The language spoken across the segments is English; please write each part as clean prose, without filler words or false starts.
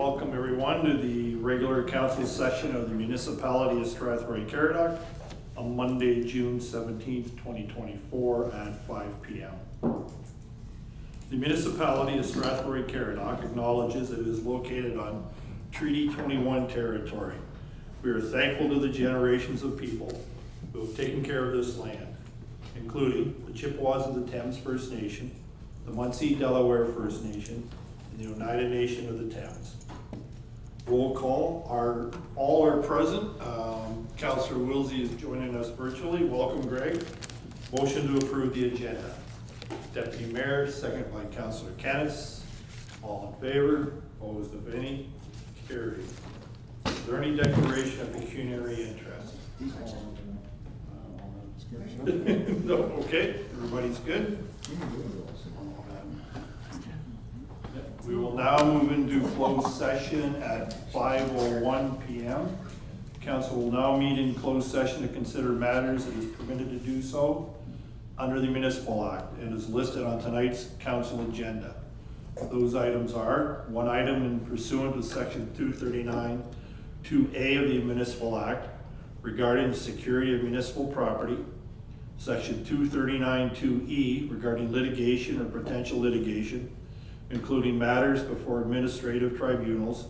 welcome everyone to the regular council session of the Municipality of Strathroy-Caradoc on Monday, June 17th, 2024 at 5 p.m. The Municipality of Strathroy-Caradoc acknowledges that it is located on Treaty 21 territory. We are thankful to the generations of people who have taken care of this land, including the Chippewas of the Thames First Nation, the Munsee Delaware First Nation, and the Oneida Nation of the Thames. Roll call, all are present. Councillor Wilsey is joining us virtually. Welcome, Greg. Motion to approve the agenda. Deputy Mayor, second by Councillor Kennis. All in favor? Opposed, if any? Carried. Is there any declaration of pecuniary interest? No, okay, everybody's good. We will now move into closed session at 5:01 p.m. Council will now meet in closed session to consider matters it is permitted to do so under the Municipal Act and is listed on tonight's council agenda. Those items are one item in pursuant to section 239 2A of the Municipal Act regarding the security of municipal property, section 239 2E regarding litigation or potential litigation, including matters before administrative tribunals,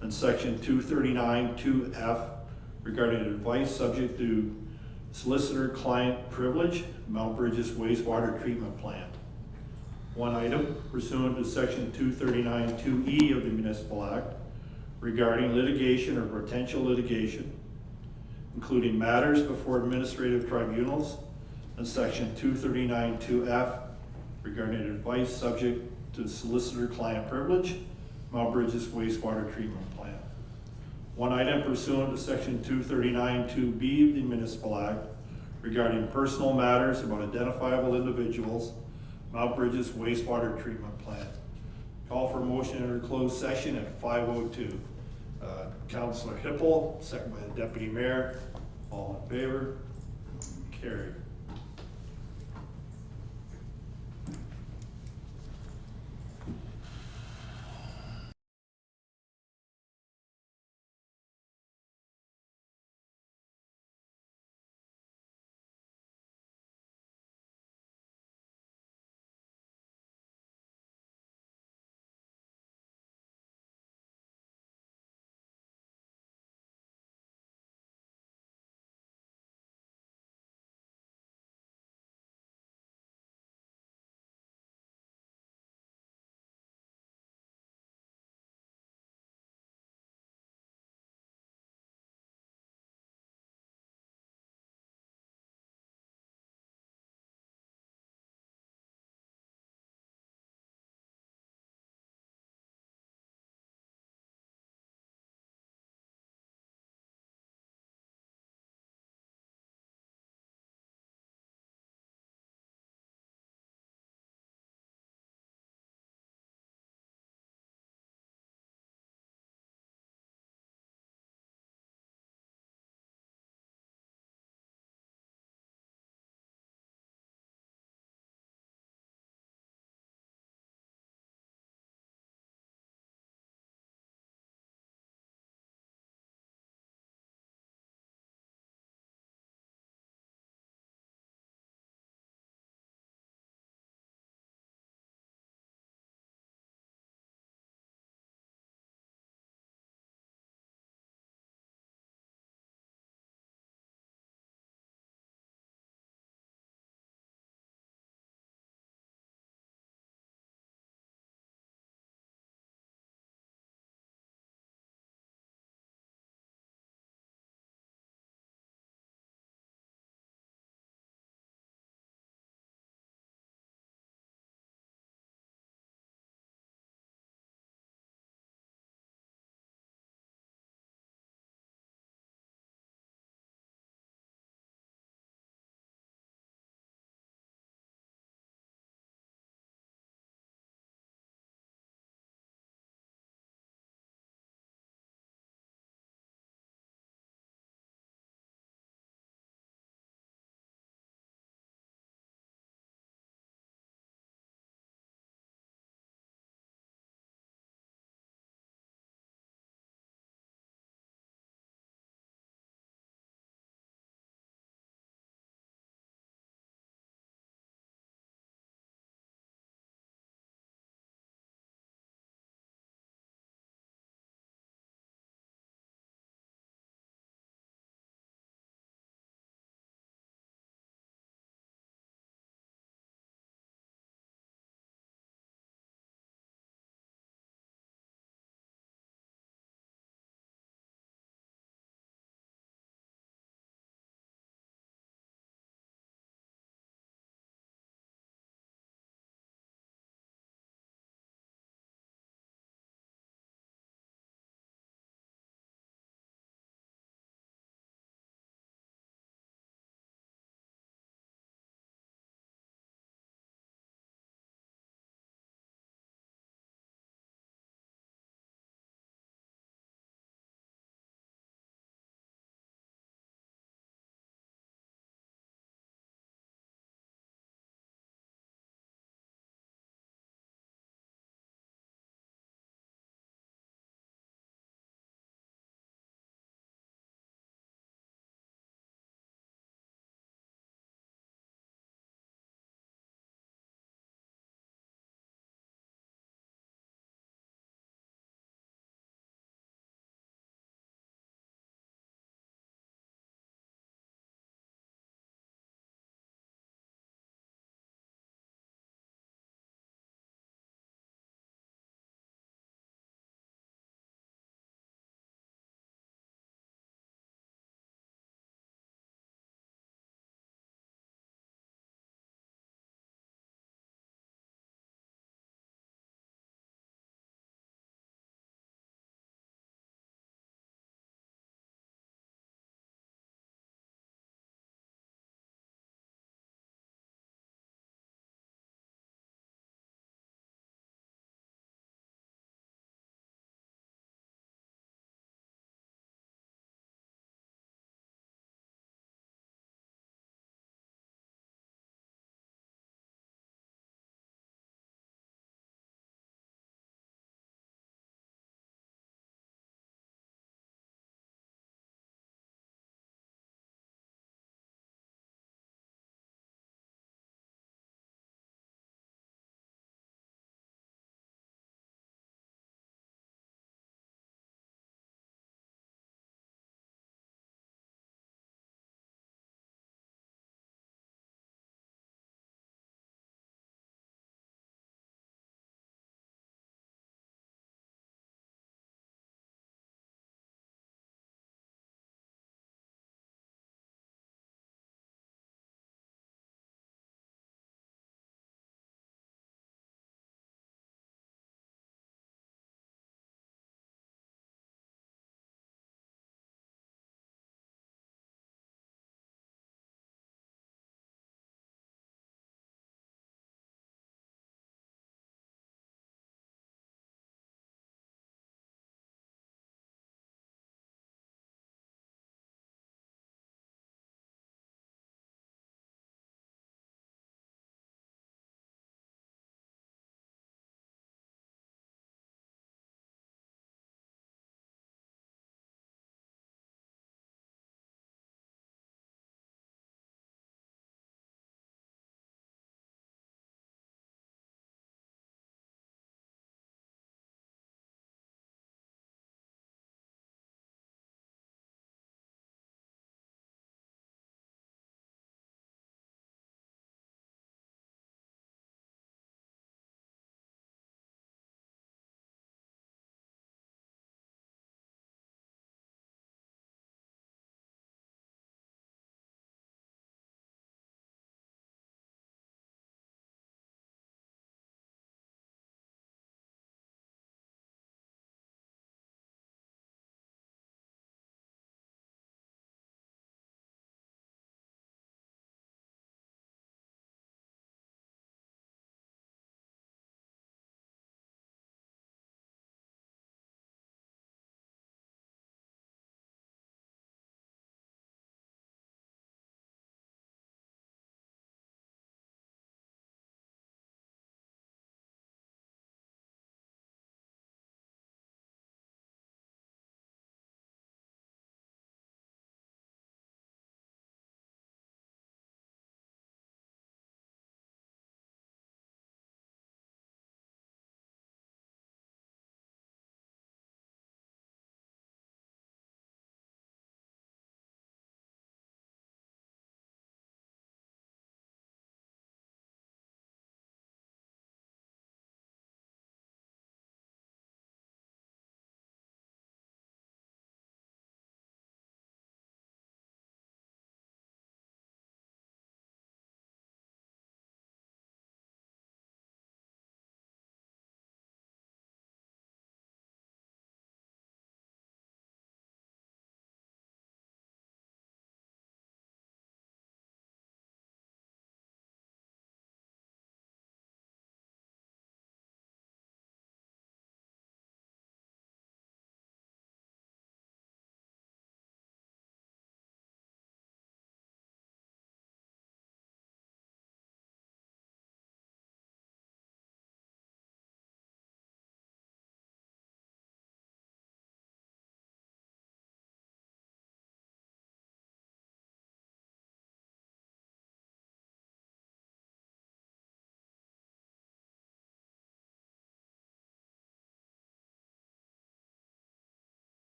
and section 239 2F regarding advice subject to solicitor-client privilege, Mount Bridges wastewater treatment plant. One item pursuant to section 239 2E of the Municipal Act regarding litigation or potential litigation, including matters before administrative tribunals, and section 239 2F regarding advice subject to solicitor-client privilege, Mount Bridges wastewater treatment plant. One item pursuant to section 239 2B of the Municipal Act regarding personal matters about identifiable individuals, Mount Bridges wastewater treatment plant. Call for motion to enter closed session at 5:02. Councillor Hippel, second by the Deputy Mayor. All in favor? Carried.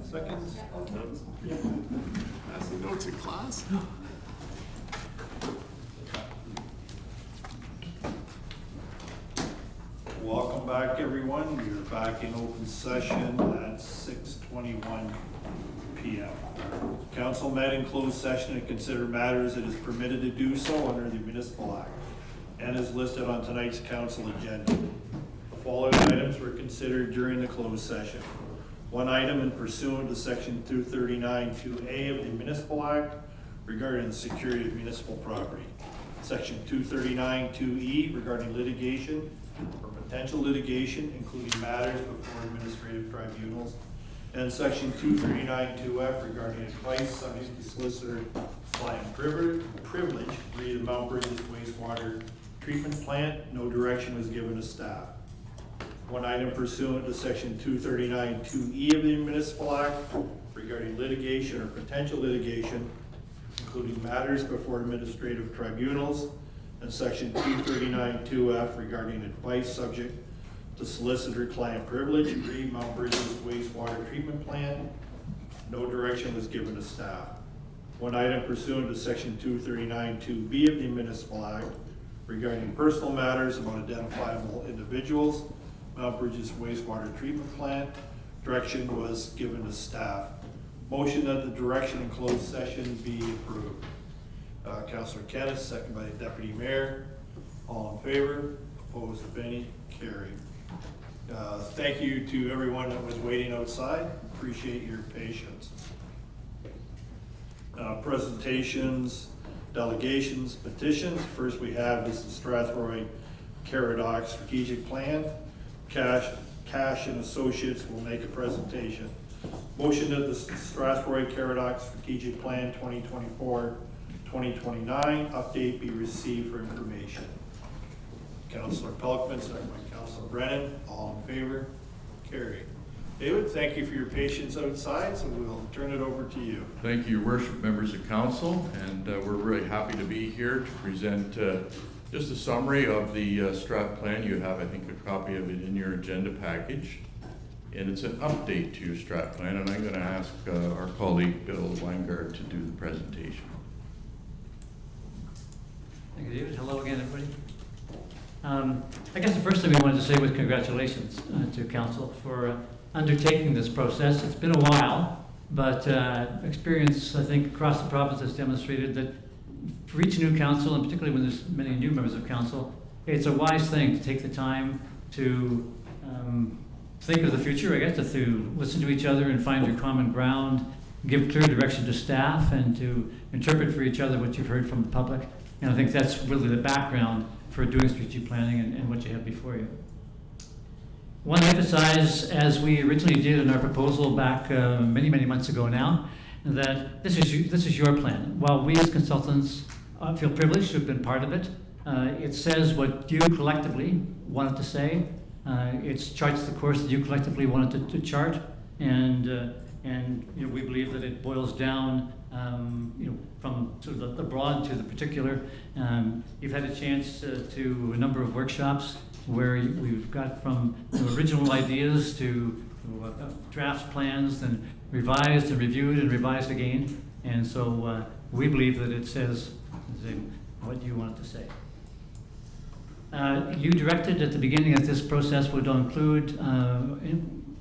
seconds? Passing notes in class. Welcome back, everyone. We are back in open session at 6:21 p.m. Council met in closed session to consider matters it is permitted to do so under the Municipal Act and is listed on tonight's council agenda. The following items were considered during the closed session. One item in pursuant to section 239(2)A of the Municipal Act regarding the security of municipal property. Section 239(2)E regarding litigation or potential litigation, including matters before administrative tribunals. And section 239(2)F regarding advice subject to solicitor-client privilege re the Mount Bridges wastewater treatment plant. No direction was given to staff. One item pursuant to section 239(2)E of the Municipal Act regarding litigation or potential litigation, including matters before administrative tribunals, and section 239(2)F regarding advice subject to solicitor-client privilege, re Mount Bridges wastewater treatment plant. No direction was given to staff. One item pursuant to section 239(2)B of the Municipal Act regarding personal matters about identifiable individuals, Mount Bridges wastewater treatment plant. Direction was given to staff. Motion that the direction in closed session be approved. Councillor Kennis, second by the Deputy Mayor. All in favor? Opposed, if any? Carried. Thank you to everyone that was waiting outside. Appreciate your patience. Presentations, delegations, petitions. First we have is the Strathroy-Caradoc strategic plan. Cash and Associates will make a presentation. Motion that the Strathroy-Caradoc strategic plan 2024-2029 update be received for information. Councillor Pelkman, second by Councillor Brennan. All in favor? Carried. David, thank you for your patience outside, so we'll turn it over to you. Thank you, Your Worship, members of council, and we're really happy to be here to present just a summary of the Strat plan. You have, I think, a copy of it in your agenda package, and it's an update to your Strat plan, and I'm going to ask our colleague Bill Weingart to do the presentation. Thank you, David. Hello again, everybody. I guess the first thing we wanted to say was congratulations to council for undertaking this process. It's been a while, but experience, I think, across the province has demonstrated that for each new council, and particularly when there's many new members of council, it's a wise thing to take the time to think of the future, I guess, to listen to each other and find your common ground, give clear direction to staff, and to interpret for each other what you've heard from the public. And I think that's really the background for doing strategic planning and what you have before you. I want to emphasize, as we originally did in our proposal back many months ago now, that this is your plan. While we as consultants feel privileged to have been part of it, it says what you collectively wanted to say. It charts the course that you collectively wanted to chart, and you know, we believe that it boils down you know, from sort of the broad to the particular. You've had a chance to a number of workshops where we've got from original ideas to draft plans, and revised and reviewed and revised again. And so we believe that it says what you wanted to say. You directed at the beginning that this process would include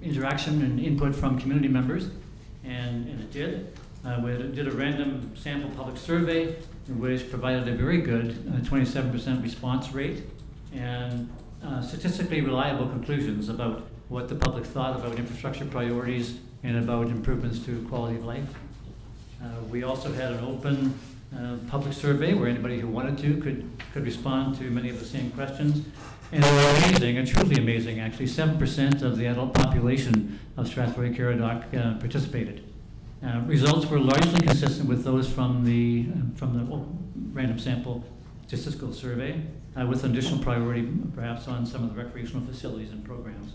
interaction and input from community members, and it did. We did a random sample public survey, which provided a very good 27% response rate, and statistically reliable conclusions about what the public thought about infrastructure priorities and about improvements to quality of life. We also had an open public survey where anybody who wanted to could respond to many of the same questions. And they were amazing, and truly amazing actually. 7% of the adult population of Strathroy-Caradoc participated. Results were largely consistent with those from the random sample statistical survey, with additional priority perhaps on some of the recreational facilities and programs.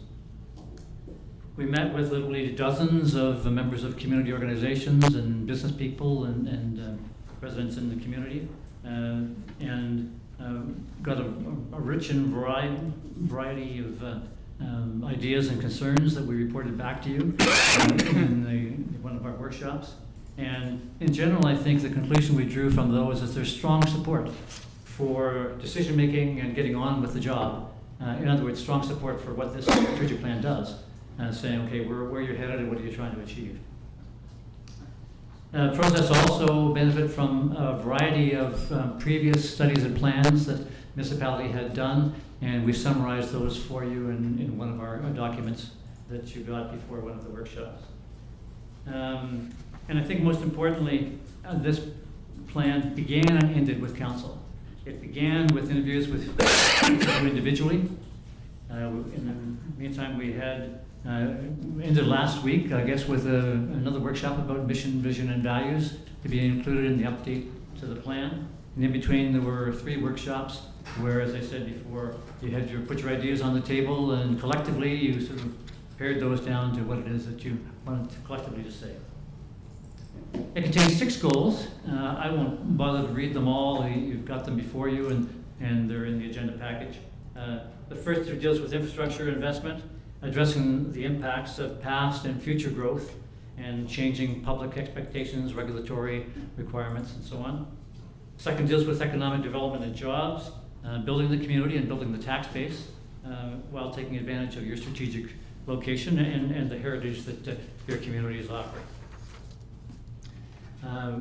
We met with literally dozens of members of community organizations and business people and residents in the community, and got a rich and variety of ideas and concerns that we reported back to you in one of our workshops. And in general, I think the conclusion we drew from those is there's strong support for decision-making and getting on with the job. In other words, strong support for what this strategic plan does, saying, okay, where you're headed and what are you trying to achieve. Process also benefit from a variety of previous studies and plans that municipality had done, and we summarized those for you in one of our documents that you got before one of the workshops. And I think most importantly, this plan began and ended with council. It began with interviews with you individually. In the meantime, we had ended last week, I guess, with another workshop about mission, vision, and values to be included in the update to the plan. And in between, there were 3 workshops where, as I said before, you had to put your ideas on the table, and collectively you sort of pared those down to what it is that you wanted to collectively to say. It contains 6 goals. I won't bother to read them all. You've got them before you, and they're in the agenda package. The first deals with infrastructure investment, addressing the impacts of past and future growth, and changing public expectations, regulatory requirements, and so on. Second deals with economic development and jobs, building the community and building the tax base, while taking advantage of your strategic location and the heritage that your communities offer.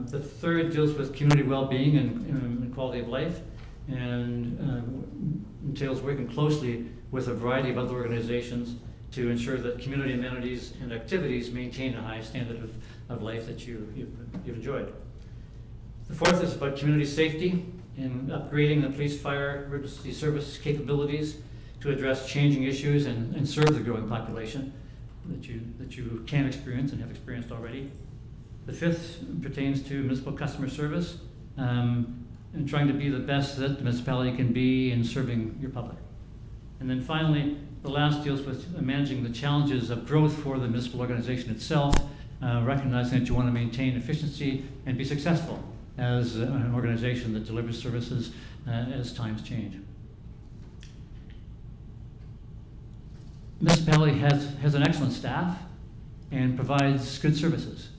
The third deals with community well-being and quality of life, and entails working closely with a variety of other organizations to ensure that community amenities and activities maintain a high standard of life that you've enjoyed. The fourth is about community safety and upgrading the police, fire, emergency service capabilities to address changing issues and serve the growing population that you can experience and have experienced already. The fifth pertains to municipal customer service, and trying to be the best that the municipality can be in serving your public. And then finally, the last deals with managing the challenges of growth for the municipal organization itself, recognizing that you want to maintain efficiency and be successful as an organization that delivers services as times change. Municipality has an excellent staff and provides good services.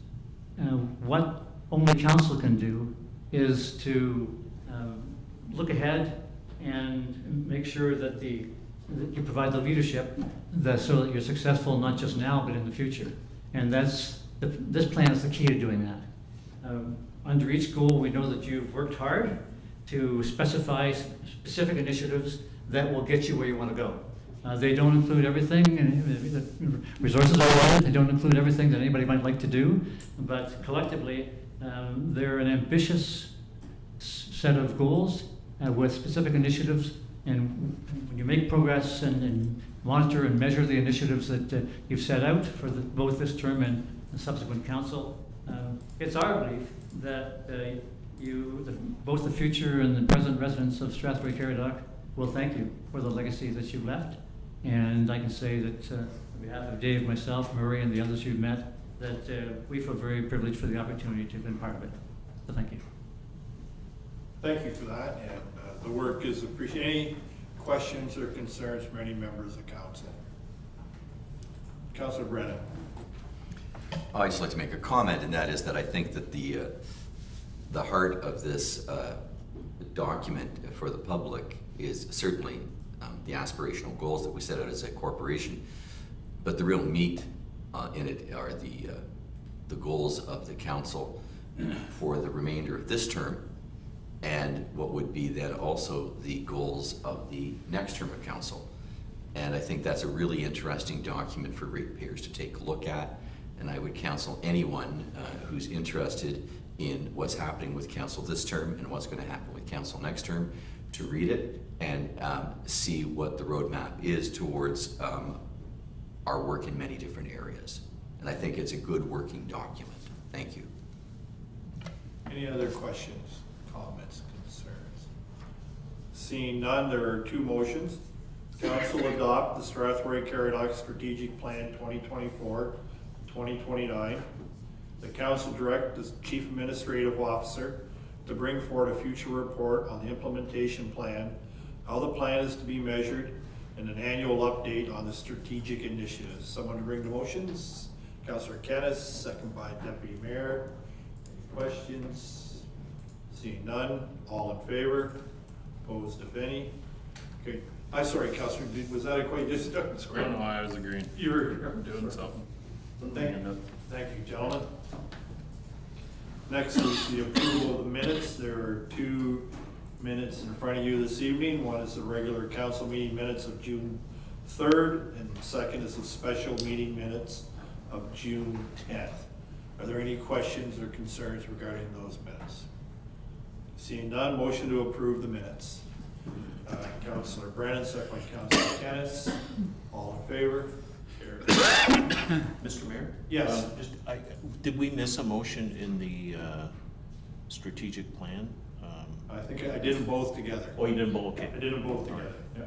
What only council can do is to look ahead and make sure that you provide the leadership so that you're successful not just now but in the future. And this plan is the key to doing that. Under each goal, we know that you've worked hard to specify specific initiatives that will get you where you want to go. They don't include everything, and resources are limited. They don't include everything that anybody might like to do, but collectively, they're an ambitious set of goals with specific initiatives. And when you make progress and monitor and measure the initiatives that you've set out for both this term and the subsequent council, it's our belief that both the future and the present residents of Strathroy-Caradoc will thank you for the legacy that you've left. And I can say that on behalf of Dave, myself, Murray, and the others you've met, that we feel very privileged for the opportunity to have been part of it. So thank you. Thank you for that, and the work is appreciated. Any questions or concerns from any members of council? Councilor Brennan. I'd just like to make a comment, and that is that I think that the heart of this document for the public is certainly the aspirational goals that we set out as a corporation, but the real meat in it are the goals of the council for the remainder of this term, and what would be then also the goals of the next term of council. And I think that's a really interesting document for ratepayers to take a look at, and I would counsel anyone who's interested in what's happening with council this term and what's going to happen with council next term to read it and see what the roadmap is towards our work in many different areas. And I think it's a good working document. Thank you. Any other questions, comments, concerns? Seeing none, there are 2 motions. Council adopt the Strathroy-Caradoc Strategic Plan 2024-2029. The council direct the Chief Administrative Officer to bring forward a future report on the implementation plan, how the plan is to be measured, and an annual update on the strategic initiatives. Someone to bring the motions? Councillor Kennis, second by Deputy Mayor. Any questions? Seeing none, all in favor? Opposed, if any? Okay, I'm sorry, Councillor, was that a quite just? No, I was agreeing. You were Doing something. Thank you, gentlemen. Next is the approval of the minutes. There are 2 minutes in front of you this evening. One is the regular council meeting minutes of June 3rd, and the second is the special meeting minutes of June 10th. Are there any questions or concerns regarding those minutes? Seeing none, motion to approve the minutes. Councillor Brennan, second by Councillor Kennis. All in favor? Mr. Mayor? Yes. Did we miss a motion in the strategic plan? I think I did them both together. Oh, you did both, okay. I did them both together, yeah.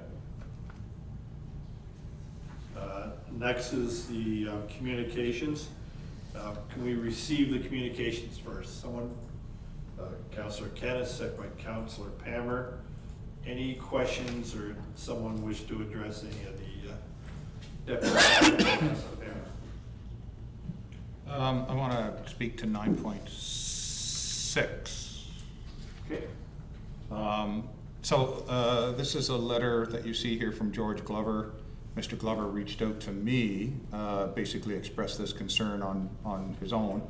Next is the communications. Can we receive the communications first? Someone? Councillor Kennis, second by Councillor Palmer. Any questions or someone wish to address any of the deputies? I want to speak to 9.6. Okay. This is a letter that you see here from George Glover. Mr. Glover reached out to me, basically expressed this concern on his own.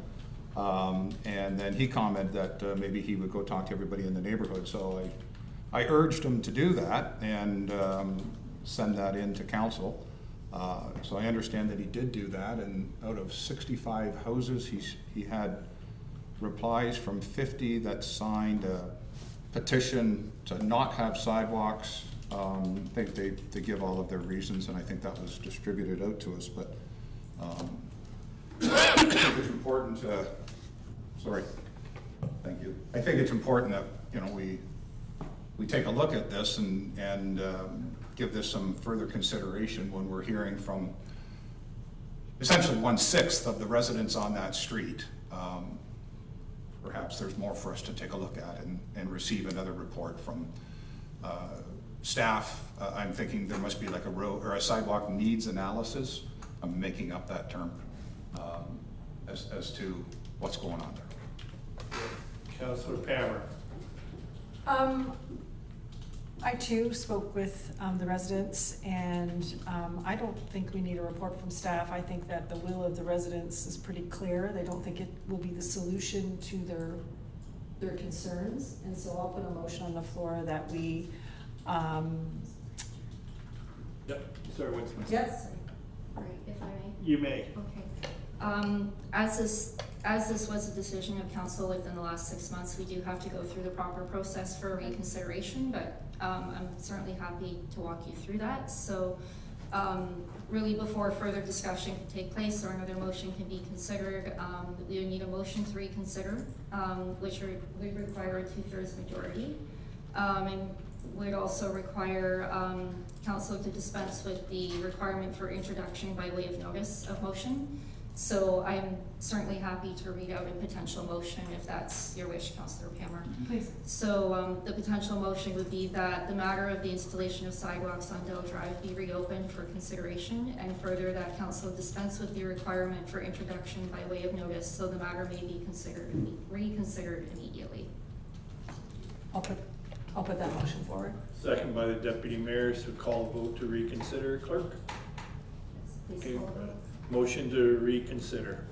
And then he commented that maybe he would go talk to everybody in the neighborhood. So I urged him to do that and send that in to council. So I understand that he did do that, and out of 65 houses, he had replies from 50 that signed a petition to not have sidewalks. I think they give all of their reasons, and I think that was distributed out to us, but I think it's important to, thank you. I think it's important that, we take a look at this and give this some further consideration when we're hearing from essentially 1/6 of the residents on that street. Perhaps there's more for us to take a look at and receive another report from staff. I'm thinking there must be like a road or a sidewalk needs analysis. I'm making up that term as to what's going on there. Councillor Palmer. I too spoke with the residents, and I don't think we need a report from staff. I think that the will of the residents is pretty clear. They don't think it will be the solution to their concerns, and so I'll put a motion on the floor that we. Yep. Sorry, what's my? Yes. Right, if I may. You may. Okay. As this was a decision of council within the last 6 months, we do have to go through the proper process for reconsideration, but I'm certainly happy to walk you through that. So really before further discussion can take place or another motion can be considered, we would need a motion to reconsider, which would require a 2/3 majority. And would also require council to dispense with the requirement for introduction by way of notice of motion. So I'm certainly happy to read out a potential motion if that's your wish, Councillor Palmer. Please. So the potential motion would be that the matter of the installation of sidewalks on Dell Drive be reopened for consideration, and further that council dispense with the requirement for introduction by way of notice so the matter may be reconsidered immediately. I'll put that motion forward. Second by the deputy mayor to call a vote to reconsider. Clerk? Please Okay. call the vote. Motion to reconsider.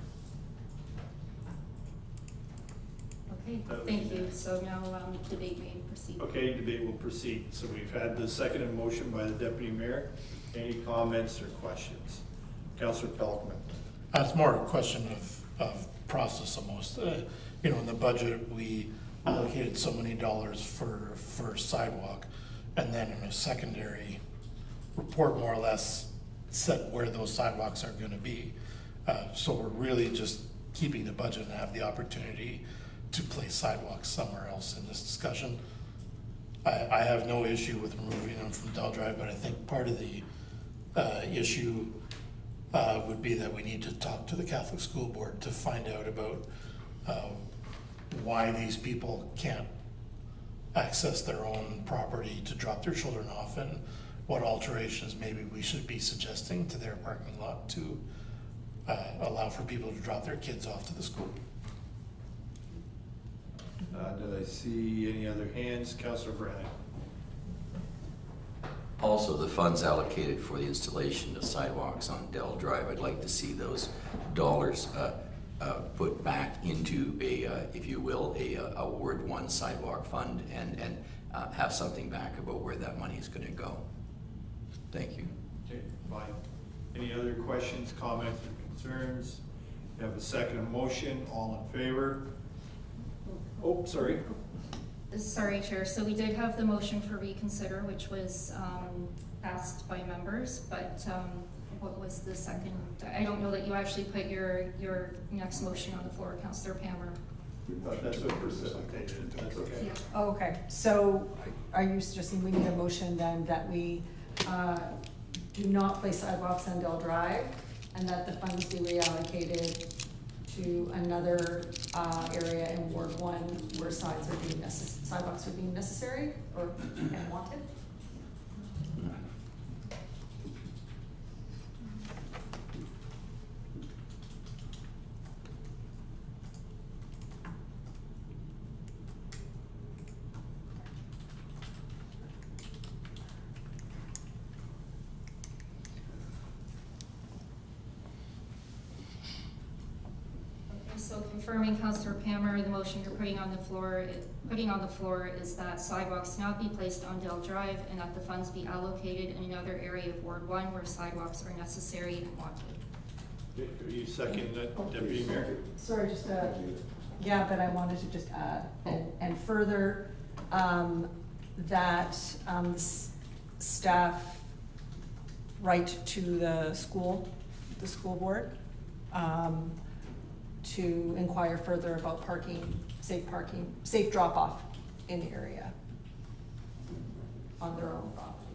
Okay, thank you. So now debate may proceed. Okay, debate will proceed. So we've had the second motion by the deputy mayor. Any comments or questions? Councillor Pelkman. It's more a question of process almost. In the budget, we allocated so many dollars for sidewalk, and then in a secondary report, more or less, set where those sidewalks are gonna be. So we're really just keeping the budget and have the opportunity to place sidewalks somewhere else in this discussion. I have no issue with removing them from Dell Drive, but I think part of the issue would be that we need to talk to the Catholic School Board to find out about why these people can't access their own property to drop their children off, and what alterations maybe we should be suggesting to their parking lot to allow for people to drop their kids off to the school. Did I see any other hands? Councillor Brannan. Also, the funds allocated for the installation of sidewalks on Dell Drive, I'd like to see those dollars put back into a, if you will, a Ward 1 sidewalk fund and have something back about where that money is going to go. Thank you. Okay, fine. Any other questions, comments, or concerns? We have a second motion. All in favor? Oh, sorry. Sorry, Chair, so we did have the motion for reconsider, which was passed by members, but what was the second? I don't know that you actually put your next motion on the floor, Councillor Palmer. That's what precipitated. That's okay. Yeah. Oh, okay, so are you suggesting we need a motion then that we do not place sidewalks on Dell Drive and that the funds be reallocated to another area in Ward 1 where sidewalks are being necessary or and wanted? So confirming, Councillor Palmer, the motion you're putting on the floor is that sidewalks not be placed on Dell Drive and that the funds be allocated in another area of Ward 1 where sidewalks are necessary and wanted. Are you second that, Deputy Mayor? Sorry, just yeah, but I wanted to just add and further that staff write to the school board to inquire further about safe drop-off in the area on their own property.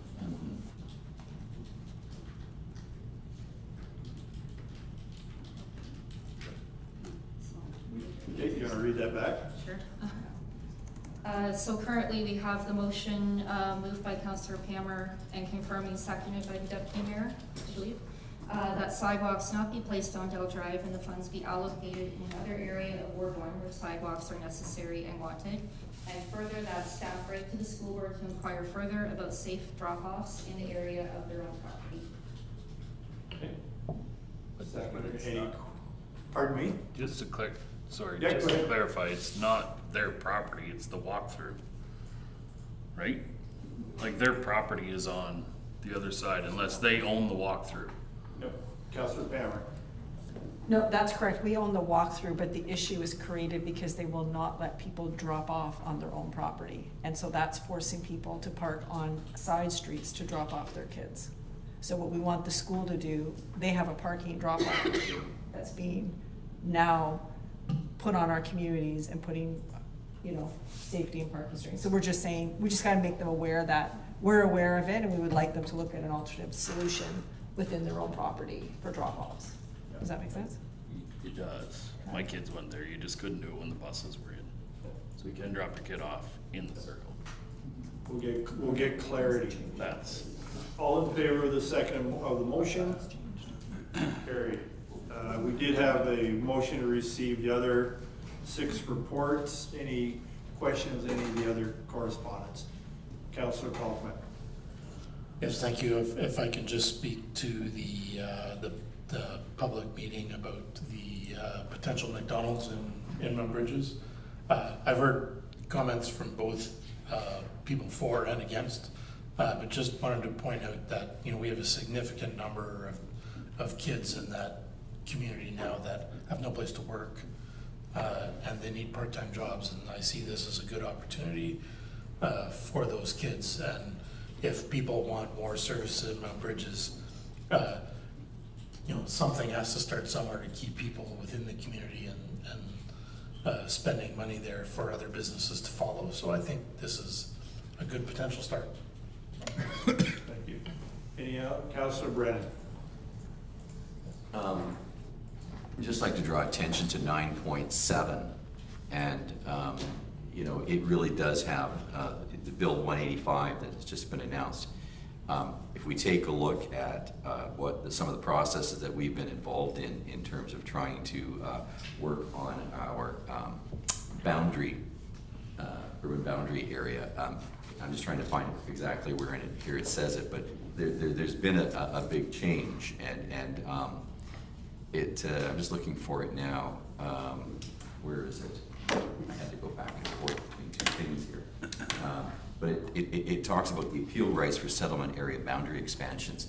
Okay, you want to read that back? Sure. So currently we have the motion moved by Councillor Palmer and confirming seconded by the Deputy Mayor, I believe. That sidewalks not be placed on Dell Drive and the funds be allocated in another area of Ward 1 where sidewalks are necessary and wanted. And further, that staff write to the school board to inquire further about safe drop-offs in the area of their own property. Okay. Pardon me? Just to sorry, Yeah, just go to ahead. clarify, it's not their property, it's the walkthrough, right? Like their property is on the other side unless they own the walkthrough. No. Councillor Palmer. No, that's correct. We own the walkthrough, but the issue is created because they will not let people drop off on their own property. And so that's forcing people to park on side streets to drop off their kids. So what we want the school to do, they have a parking drop-off issue that's being now put on our communities and putting, safety and parking restraints. So we're just saying, we just gotta make them aware that we're aware of it and we would like them to look at an alternative solution within their own property for drop-offs. Does that make sense? It does. My kids went there, you just couldn't do it when the buses were in. So you can drop your kid off in the circle. We'll get clarity. That's, All in favor of the second of the motion? Carried. We did have a motion to receive the other 6 reports. Any questions, any of the other correspondence? Councillor Kaufman. Yes, thank you. If I can just speak to the public meeting about the potential McDonald's in Inman Bridges. I've heard comments from both people for and against, but just wanted to point out that we have a significant number of kids in that community now that have no place to work and they need part-time jobs, and I see this as a good opportunity for those kids. And if people want more services in Mount Bridges, something has to start somewhere to keep people within the community and spending money there for other businesses to follow. So I think this is a good potential start. Thank you. Any Councillor Brennan? I'd just like to draw attention to 9.7, and it really does have the Bill 185 that has just been announced. If we take a look at some of the processes that we've been involved in terms of trying to work on our boundary, urban boundary area, I'm just trying to find exactly where in it, here it says it, but there's been a big change, and I'm just looking for it now. Where is it? I had to go back and forth between two things here. But it talks about the appeal rights for settlement area boundary expansions.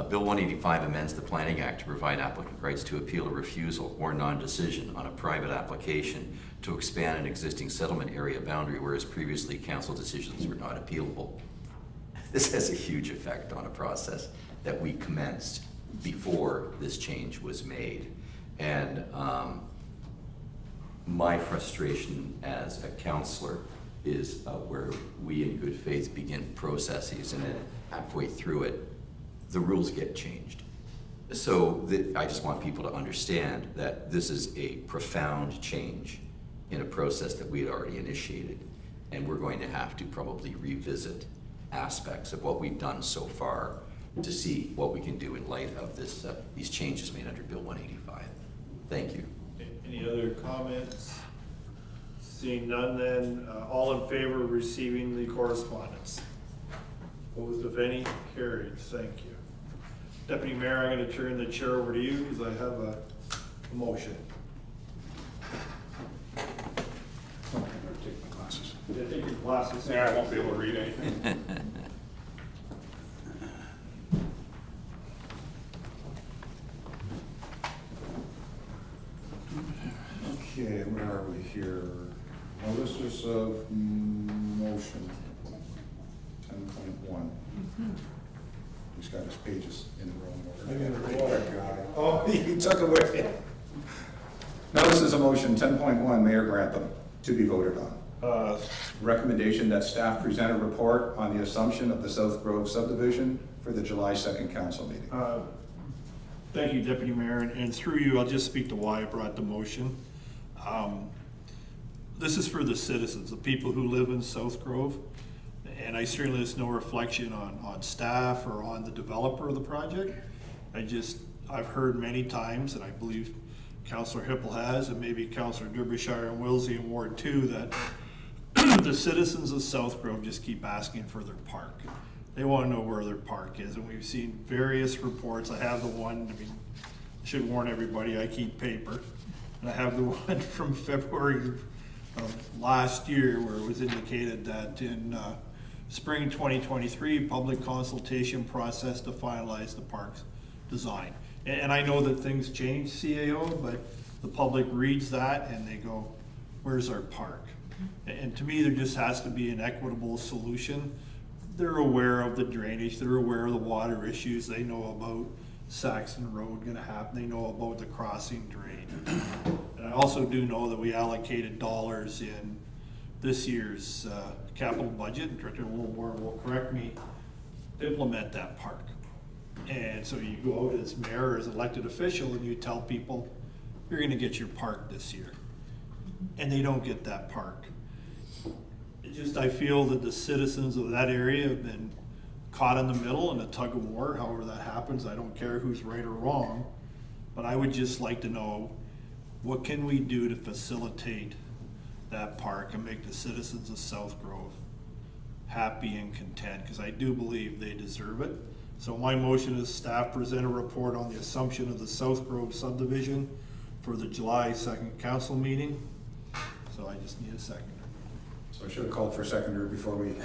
Bill 185 amends the Planning Act to provide applicant rights to appeal a refusal or non-decision on a private application to expand an existing settlement area boundary, whereas previously council decisions were not appealable. This has a huge effect on a process that we commenced before this change was made. And my frustration as a councillor is where we in good faith begin processes, and then halfway through it, the rules get changed. So I just want people to understand that this is a profound change in a process that we had already initiated, and we're going to have to probably revisit aspects of what we've done so far to see what we can do in light of this, these changes made under Bill 185. Thank you. Any other comments? Seeing none, then all in favor of receiving the correspondence? Opposed, if any? Carried. Thank you. Deputy Mayor, I'm going to turn the chair over to you because I have a motion. Oh, I better take my glasses. Yeah, take your glasses. Yeah, I won't be able to read anything. Okay, where are we here? Notices of motion, 10.1. He's got his pages in the wrong order. Oh, he took away. Notices of motion, 10.1, Mayor Grantham, to be voted on. Recommendation that staff present a report on the assumption of the South Grove subdivision for the July 2nd council meeting. Thank you, Deputy Mayor, and through you, I'll just speak to why I brought the motion. This is for the citizens, the people who live in South Grove, and I certainly, there's no reflection on staff or on the developer of the project. I've heard many times, and I believe Councillor Hippel has, and maybe Councillor Derbyshire and Wilsey in Ward 2, that the citizens of South Grove just keep asking for their park. They want to know where their park is, and we've seen various reports. I have the one, I should warn everybody, I keep paper. And I have the one from February of last year where it was indicated that in spring 2023, public consultation process to finalize the park's design. And I know that things change, CAO, but the public reads that and they go, where's our park? And to me, there just has to be an equitable solution. They're aware of the drainage, they're aware of the water issues, they know about Saxon Road gonna happen, they know about the crossing drain. And I also do know that we allocated dollars in this year's capital budget, and Director Wilmore will correct me, to implement that park. And so you go out as mayor, as elected official, and you tell people, you're gonna get your park this year. And they don't get that park. I feel that the citizens of that area have been caught in the middle in a tug of war, however that happens. I don't care who's right or wrong, but I would just like to know, what can we do to facilitate that park and make the citizens of South Grove happy and content? Because I do believe they deserve it. So my motion is staff present a report on the assumption of the South Grove subdivision for the July 2nd council meeting. So I just need a seconder. So I should have called for a seconder before we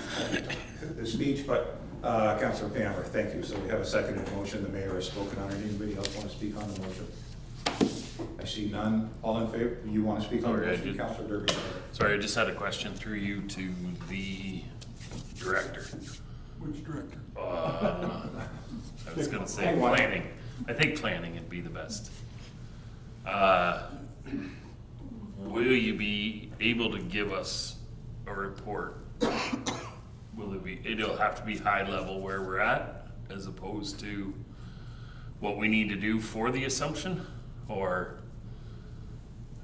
the speech, but Councillor Pammer, thank you. So we have a seconded motion. The mayor has spoken on it. Anybody else want to speak on the motion? I see none. All in favor? You want to speak on the motion, Councillor Derby? Sorry, I just had a question through you to the director. Which director? I was gonna say planning. I think planning would be the best. Will you be able to give us a report? Will it be, it'll have to be high level where we're at as opposed to what we need to do for the assumption? Or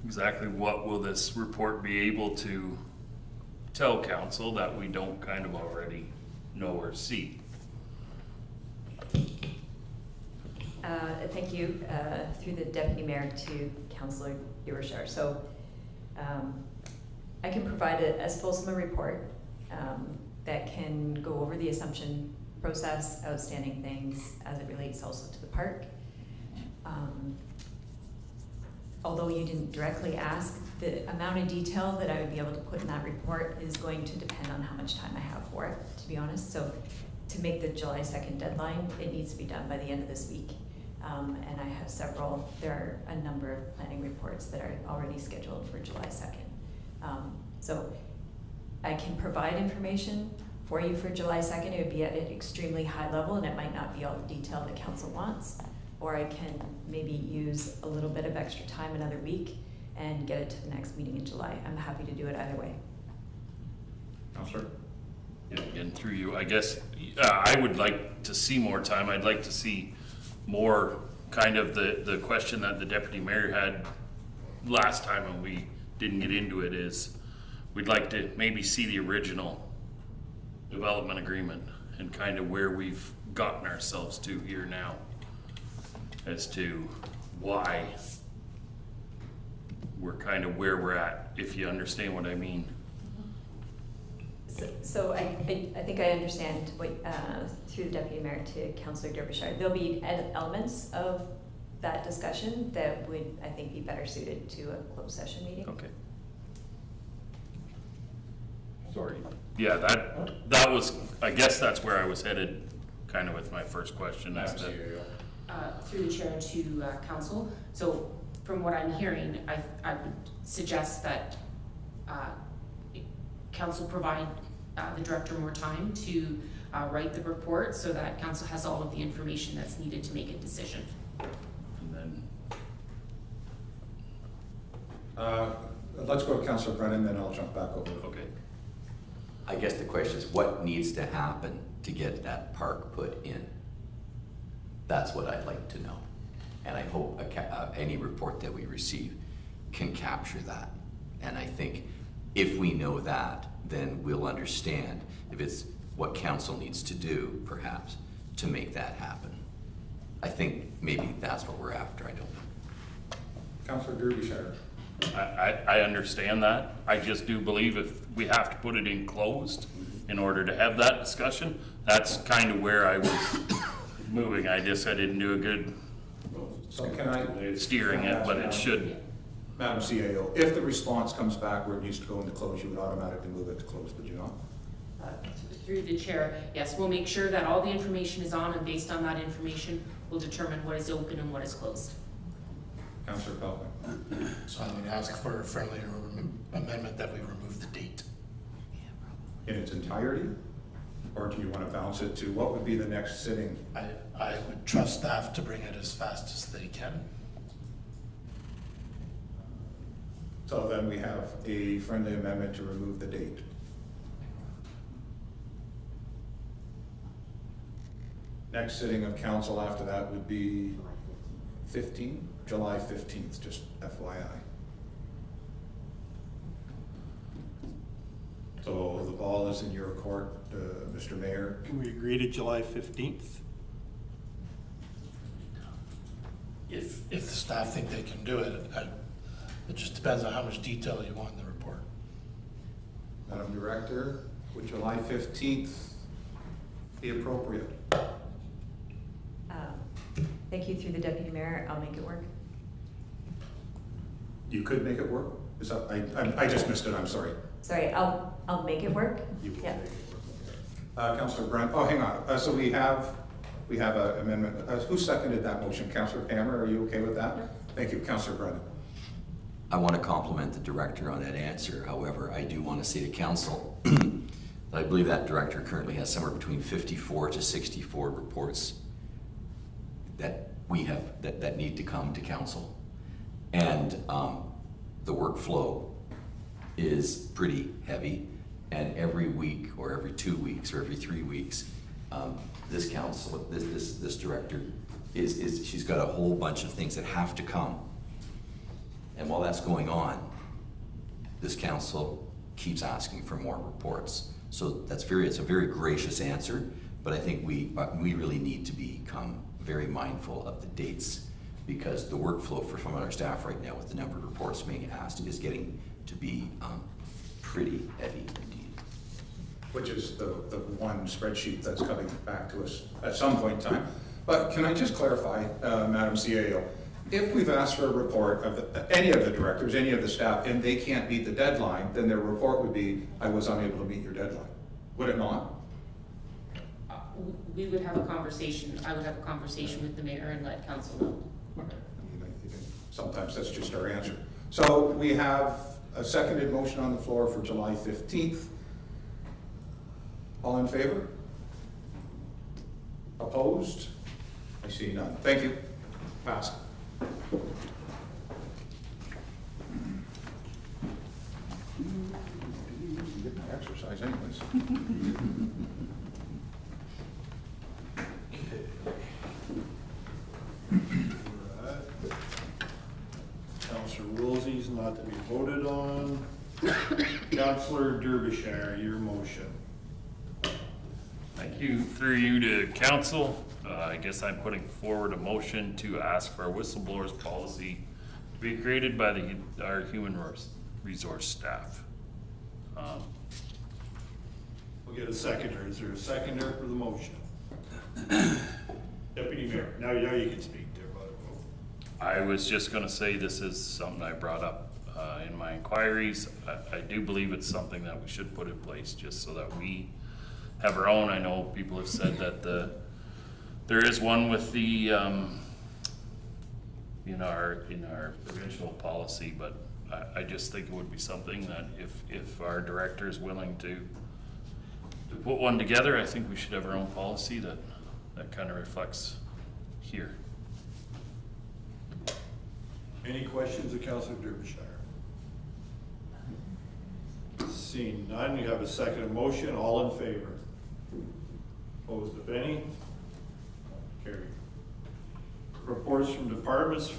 exactly what will this report be able to tell council that we don't kind of already know or see? Thank you, through the Deputy Mayor to Councillor Duvershar. So I can provide as fulsome a report that can go over the assumption process, outstanding things as it relates also to the park. Although you didn't directly ask, the amount of detail that I would be able to put in that report is going to depend on how much time I have for it, to be honest. So to make the July 2nd deadline, it needs to be done by the end of this week. And I have there are a number of planning reports that are already scheduled for July 2nd. So I can provide information for you for July 2nd. It would be at an extremely high level and it might not be all the detail that council wants. Or I can maybe use a little bit of extra time another week and get it to the next meeting in July. I'm happy to do it either way. Councillor? Yeah, again, through you, I guess, I would like to see more time. I'd like to see more kind of the question that the Deputy Mayor had last time and we didn't get into it is, we'd like to maybe see the original development agreement and kind of where we've gotten ourselves to here now as to why we're kind of where we're at, if you understand what I mean. So I think I understand what, through the Deputy Mayor to Councillor Derbyshire, there'll be elements of that discussion that would, I think, be better suited to a closed session meeting. Okay. Sorry. Yeah, that was, I guess that's where I was headed kind of with my first question. As to, through the chair to council. So from what I'm hearing, I would suggest that council provide the director more time to write the report so that council has all of the information that's needed to make a decision. and then, Let's go to Councillor Brennan, then I'll jump back over. okay. I guess the question is, what needs to happen to get that park put in? That's what I'd like to know. And I hope any report that we receive can capture that. And I think if we know that, then we'll understand if it's what council needs to do, perhaps, to make that happen. I think maybe that's what we're after, I don't know. Councillor Derbyshire. I understand that. I just do believe if we have to put it in closed in order to have that discussion, that's kind of where I was moving. I didn't do a good So can I? steering it, but it should. Madam CAO, if the response comes back where it needs to go into close, you would automatically move it to close, would you not? Through the chair, yes, we'll make sure that all the information is on, and based on that information, we'll determine what is open and what is closed. Councillor Pelton. So I'm gonna ask for a friendly amendment that we remove the date. In its entirety? Or do you want to bounce it to what would be the next sitting? I would trust staff to bring it as fast as they can. So then we have a friendly amendment to remove the date. Next sitting of council after that would be 15, July 15th, just FYI. So the ball is in your court, Mr. Mayor. Can we agree to July 15th? If the staff think they can do it, it just depends on how much detail you want in the report. Madam Director, would July 15th be appropriate? Thank you. Through the Deputy Mayor, I'll make it work. You could make it work? Is that, I just missed it, I'm sorry. Sorry, I'll make it work. You will Yeah. make it work. Councillor Brown, oh, hang on. So we have an amendment. Who seconded that motion? Councillor Palmer, are you okay with that? Thank you. Councillor Brennan. I want to compliment the director on that answer. However, I do want to say to council that I believe that director currently has somewhere between 54 to 64 reports that we have, that need to come to council. And the workflow is pretty heavy. And every week or every 2 weeks or every 3 weeks, this council, this director she's got a whole bunch of things that have to come. And while that's going on, this council keeps asking for more reports. So it's a very gracious answer, But I think we really need to become very mindful of the dates, because the workflow for some of our staff right now with the number of reports being asked is getting to be pretty heavy indeed. Which is the one spreadsheet that's coming back to us at some point in time. But can I just clarify, Madam CAO, if we've asked for a report of any of the directors, any of the staff, and they can't meet the deadline, then their report would be, I was unable to meet your deadline. Would it not? We would have a conversation, I would have a conversation with the mayor and let council know. Okay. I mean, sometimes that's just our answer. So we have a seconded motion on the floor for July 15th. All in favor? Opposed? I see none. Thank you. Pass. Get my exercise anyways. Councillor Woolsey's not to be voted on. Councillor Derbyshire, your motion. Thank you. Through you to council, I guess I'm putting forward a motion to ask for a whistleblowers policy to be created by our human resource staff. We'll get a seconder. Is there a seconder for the motion? Deputy Mayor, now you can speak there about it. I was just gonna say this is something I brought up in my inquiries. I do believe it's something that we should put in place just so that we have our own. I know people have said that there is one with the in our provincial policy, but I just think it would be something that if our director is willing to put one together, I think we should have our own policy that kind of reflects here. Any questions of Councillor Derbyshire? Seeing none, you have a second motion. All in favor? Opposed, if any? Carried. Reports from departments,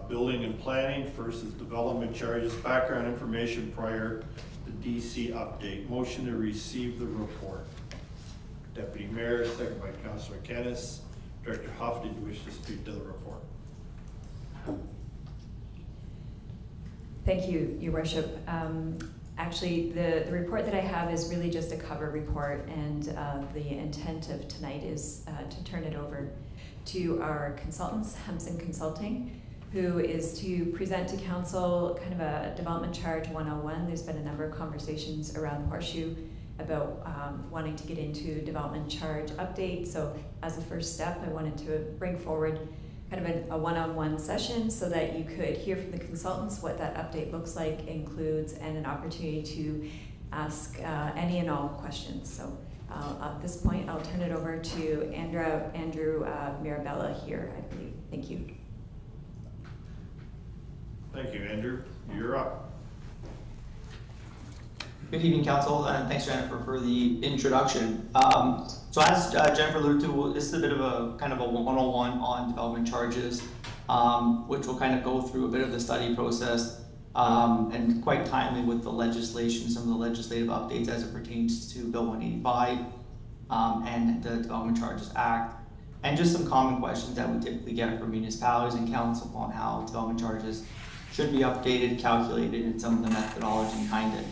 building and planning. First is development charges, background information prior to DC update. Motion to receive the report. Deputy Mayor, second by Councillor Kennis. Director Huff, did you wish to speak to the report? Thank you, Your Worship. Actually, the report that I have is really just a cover report, and the intent of tonight is to turn it over to our consultants, Hempson Consulting, who is to present to council kind of a development charge 101. There's been a number of conversations around Horseshoe about wanting to get into development charge update. So as a first step, I wanted to bring forward kind of a one-on-one session so that you could hear from the consultants what that update looks like, includes, and an opportunity to ask any and all questions. So at this point, I'll turn it over to Andrew Mirabella here, I believe. Thank you. Thank you, Andrew. You're up. Good evening, Council, and thanks, Jennifer, for the introduction. So as Jennifer alluded to, this is a bit of a kind of a 101 on development charges, which will kind of go through a bit of the study process and quite timely with the legislation, some of the legislative updates as it pertains to Bill 185 and the Development Charges Act, and just some common questions that we typically get from municipalities and council on how development charges should be updated, calculated, and some of the methodology behind it.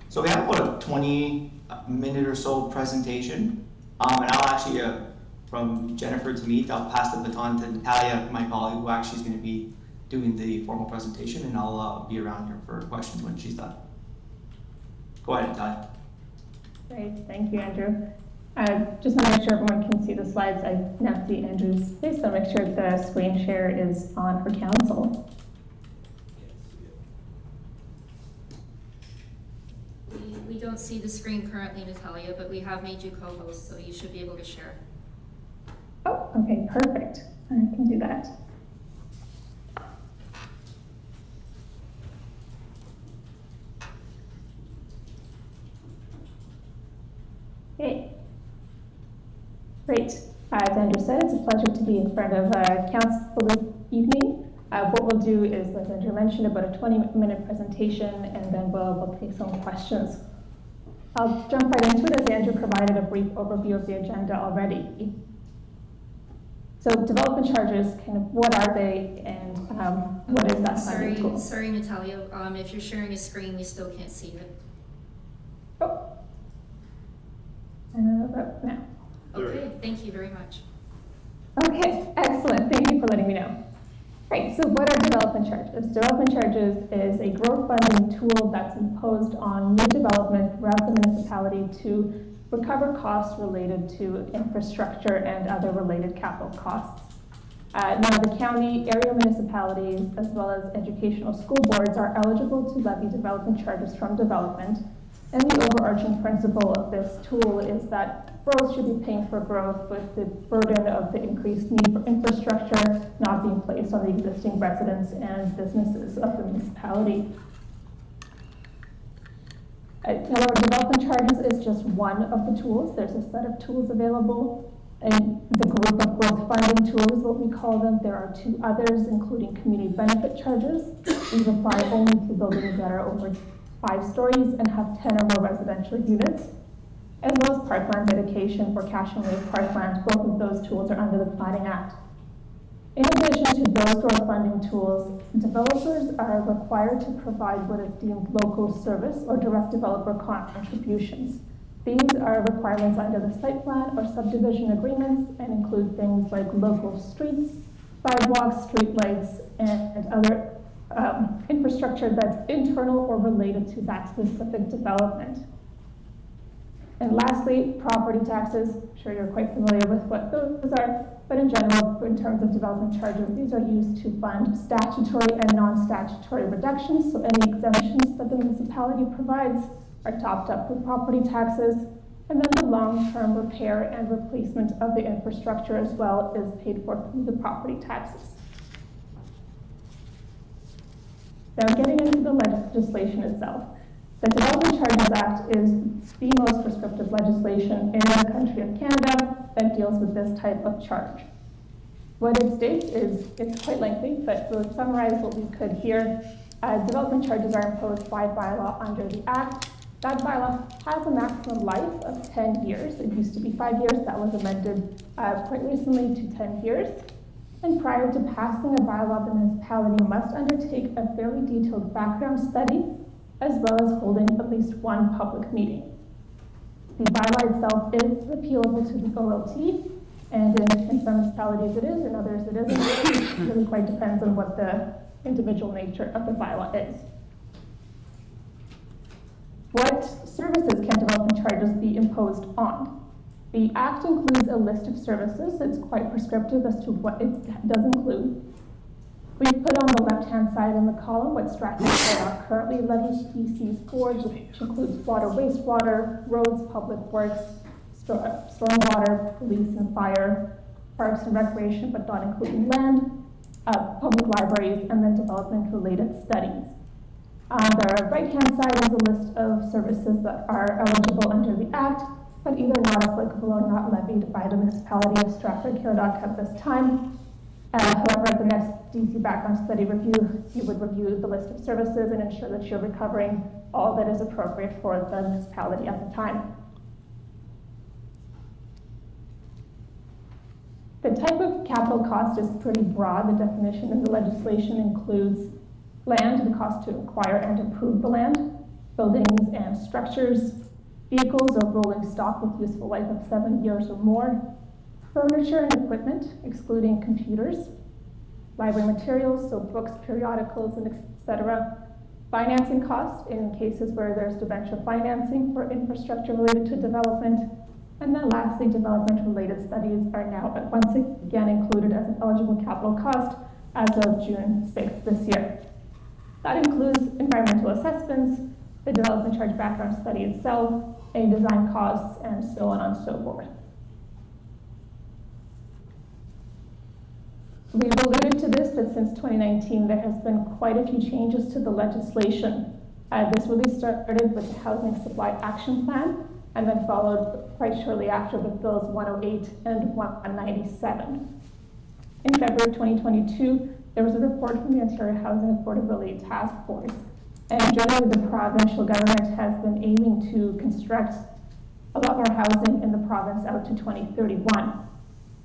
So we have about a 20-minute or so presentation, and I'll actually, from Jennifer to me, I'll pass the baton to Natalia, my colleague, who actually is going to be doing the formal presentation, and I'll be around here for questions when she's done. Go ahead, Natalia. Great, thank you, Andrew. Just to make sure everyone can see the slides, I now see Andrew's face, so make sure the screen share is on for council. We don't see the screen currently, Natalia, but we have made you co-host, so you should be able to share. Oh, okay, perfect. I can do that. Okay. Great. As Andrew said, it's a pleasure to be in front of council this evening. What we'll do is, like Andrew mentioned, about a 20-minute presentation, and then we'll take some questions. I'll jump right into it as Andrew provided a brief overview of the agenda already. So development charges, kind of what are they and what is that funding tool? Sorry, Natalia, if you're sharing a screen, we still can't see it. Oh. Now. Okay, thank you very much. Okay, excellent. Thank you for letting me know. Great, so what are development charges? Development charges is a growth funding tool that's imposed on new development throughout the municipality to recover costs related to infrastructure and other related capital costs. Now, the county, area municipalities, as well as educational school boards are eligible to levy development charges from development. And the overarching principle of this tool is that boroughs should be paying for growth with the burden of the increased need for infrastructure not being placed on the existing residents and businesses of the municipality. However, development charges is just one of the tools. There's a set of tools available. And the group of growth funding tools, what we call them, there are two others, including community benefit charges. These apply only to buildings that are over 5 stories and have 10 or more residential units, as well as parkland dedication for cash and wave parkland. Both of those tools are under the Planning Act. In addition to those growth funding tools, developers are required to provide what is deemed local service or direct developer contributions. These are requirements under the site plan or subdivision agreements and include things like local streets, sidewalks, streetlights, and other infrastructure that's internal or related to that specific development. And lastly, property taxes. I'm sure you're quite familiar with what those are, but in general, in terms of development charges, these are used to fund statutory and non-statutory reductions, so any exemptions that the municipality provides are topped up with property taxes, and then the long-term repair and replacement of the infrastructure as well is paid for through the property taxes. Now, getting into the legislation itself. The Development Charges Act is the most prescriptive legislation in the country of Canada that deals with this type of charge. What it states is, it's quite lengthy, but we'll summarize what we could here. Development charges are imposed by bylaw under the Act. That bylaw has a maximum life of 10 years. It used to be 5 years. That was amended quite recently to 10 years. And prior to passing a bylaw, the municipality must undertake a fairly detailed background study, as well as holding at least one public meeting. The bylaw itself is appealable to the OLT, and in some municipalities it is, in others it isn't. It really quite depends on what the individual nature of the bylaw is. What services can development charges be imposed on? The Act includes a list of services. It's quite prescriptive as to what it does include. We've put on the left-hand side in the column what Strathroy-Caradoc currently levies fees for, which includes water, wastewater, roads, public works, stormwater, police and fire, parks and recreation, but not including land, public libraries, and then development-related studies. On the right-hand side is a list of services that are eligible under the Act, but either not applicable or not levied by the Municipality of Strathroy-Caradoc at this time. However, at the next DC background study review, you would review the list of services and ensure that you're recovering all that is appropriate for the municipality at the time. The type of capital cost is pretty broad. The definition in the legislation includes land, the cost to acquire and improve the land, buildings and structures, vehicles or rolling stock with useful life of 7 years or more, furniture and equipment, excluding computers, library materials, so books, periodicals, and etc., financing costs in cases where there's debenture financing for infrastructure related to development, and then lastly, development-related studies are now once again included as an eligible capital cost as of June 6th this year. That includes environmental assessments, the development charge background study itself, any design costs, and so on and so forth. We've alluded to this, that since 2019, there has been quite a few changes to the legislation. This really started with the Housing Supply Action Plan, and then followed quite shortly after with Bills 108 and 197. In February 2022, there was a report from the Ontario Housing Affordability Task Force, And generally, the provincial government has been aiming to construct a lot more housing in the province out to 2031.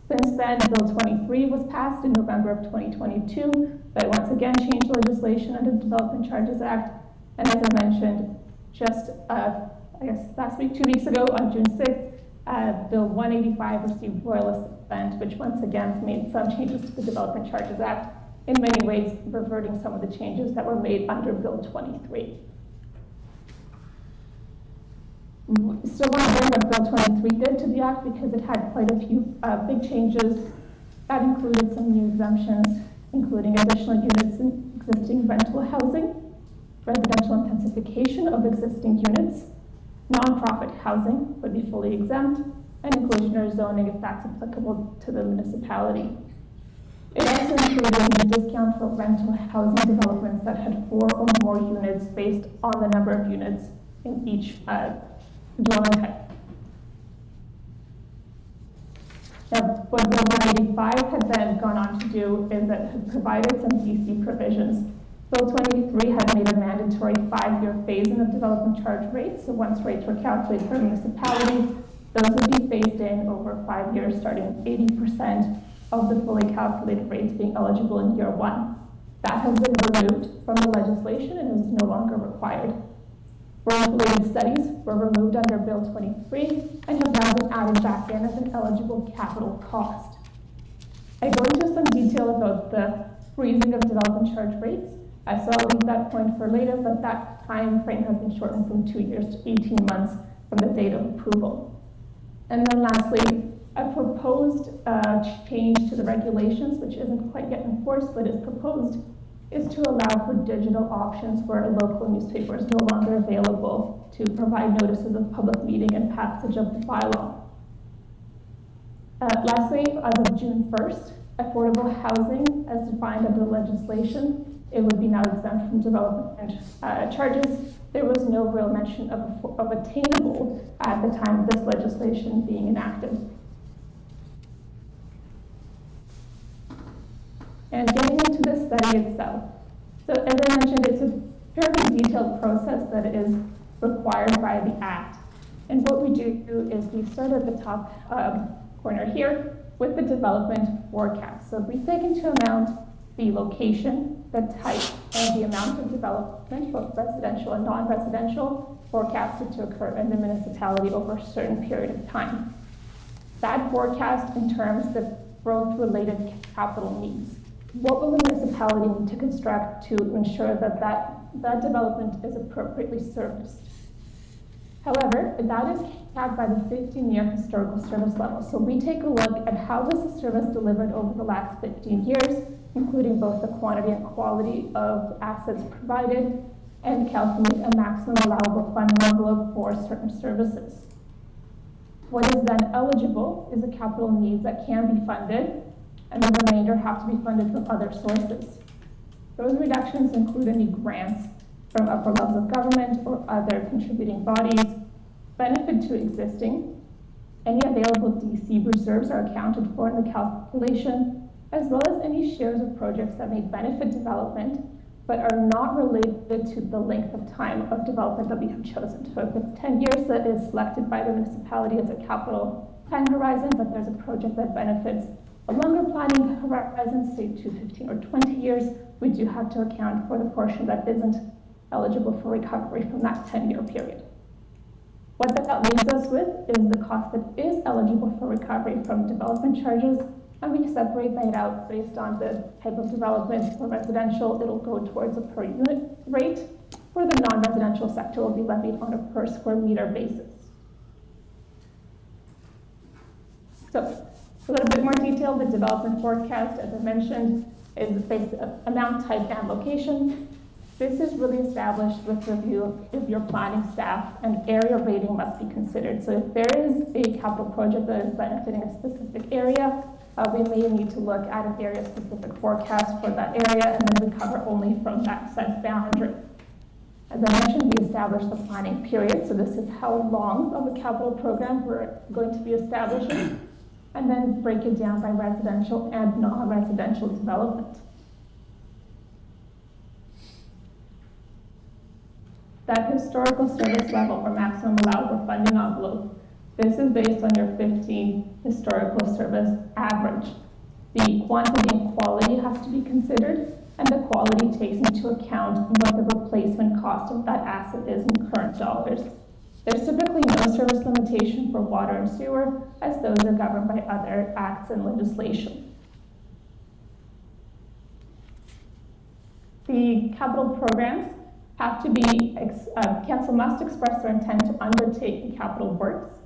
Since then, Bill 23 was passed in November of 2022, that once again changed legislation under the Development Charges Act. And as I mentioned, just, I guess last week, 2 weeks ago, on June 6th, Bill 185 received royal assent, which once again made some changes to the Development Charges Act, in many ways reverting some of the changes that were made under Bill 23. Still want to bring what Bill 23 did to the Act because it had quite a few big changes. That included some new exemptions, including additional units in existing rental housing, residential intensification of existing units, nonprofit housing would be fully exempt, and inclusionary zoning if that's applicable to the municipality. It also included a discount for rental housing developments that had 4 or more units based on the number of units in each dwelling type. Now, what Bill 185 had then gone on to do is that it had provided some DC provisions. Bill 23 had made a mandatory 5-year phase-in of development charge rates, so once rates were calculated for municipalities, those would be phased in over 5 years, starting at 80% of the fully calculated rates being eligible in year 1. That has been removed from the legislation and is no longer required. Role-related studies were removed under Bill 23 and have now been added back in as an eligible capital cost. I go into some detail about the freezing of development charge rates, so I'll leave that point for later, but that time frame has been shortened from 2 years to 18 months from the date of approval. And then lastly, a proposed change to the regulations, which isn't quite yet enforced, but is proposed, is to allow for digital options where a local newspaper is no longer available to provide notices of public meeting and passage of the bylaw. Lastly, as of June 1st, affordable housing, as defined under the legislation, it would be now exempt from development charges. There was no real mention of attainable at the time of this legislation being enacted. And getting into the study itself. So as I mentioned, it's a fairly detailed process that is required by the Act. And what we do is we start at the top corner here with the development forecast. So we take into account the location, the type, and the amount of development, both residential and non-residential, forecasted to occur in the municipality over a certain period of time. That forecast in terms of growth-related capital needs. What will the municipality need to construct to ensure that that development is appropriately serviced? However, that is capped by the 15-year historical service level. So we take a look at how was the service delivered over the last 15 years, including both the quantity and quality of assets provided, and calculate a maximum allowable fund envelope for certain services. What is then eligible is the capital needs that can be funded, and the remainder have to be funded from other sources. Those reductions include any grants from upper levels of government or other contributing bodies, benefit to existing, any available DC reserves are accounted for in the calculation, as well as any shares of projects that may benefit development, but are not related to the length of time of development that we have chosen. So if it's 10 years, that is selected by the municipality as a capital time horizon, but there's a project that benefits a longer planning horizon, say to 15 or 20 years, we do have to account for the portion that isn't eligible for recovery from that 10-year period. What that leaves us with is the cost that is eligible for recovery from development charges, and we separate that out based on the type of development. For residential, it'll go towards a per unit rate. For the non-residential sector, will be levied on a per square meter basis. So, a little bit more detail, the development forecast, as I mentioned, is based on amount, type, and location. This is really established with review of your planning staff, and area rating must be considered. So if there is a capital project that is benefiting a specific area, we may need to look at an area-specific forecast for that area, and then recover only from that set boundary. As I mentioned, we established the planning period, so this is how long of a capital program we're going to be establishing, and then break it down by residential and non-residential development. that historical service level or maximum allowable funding envelope. This is based on your 15 historical service average. The quantity and quality has to be considered, and the quality takes into account what the replacement cost of that asset is in current dollars. There's typically no service limitation for water and sewer, as those are governed by other acts and legislation. The capital programs have to be, council must express their intent to undertake the capital works,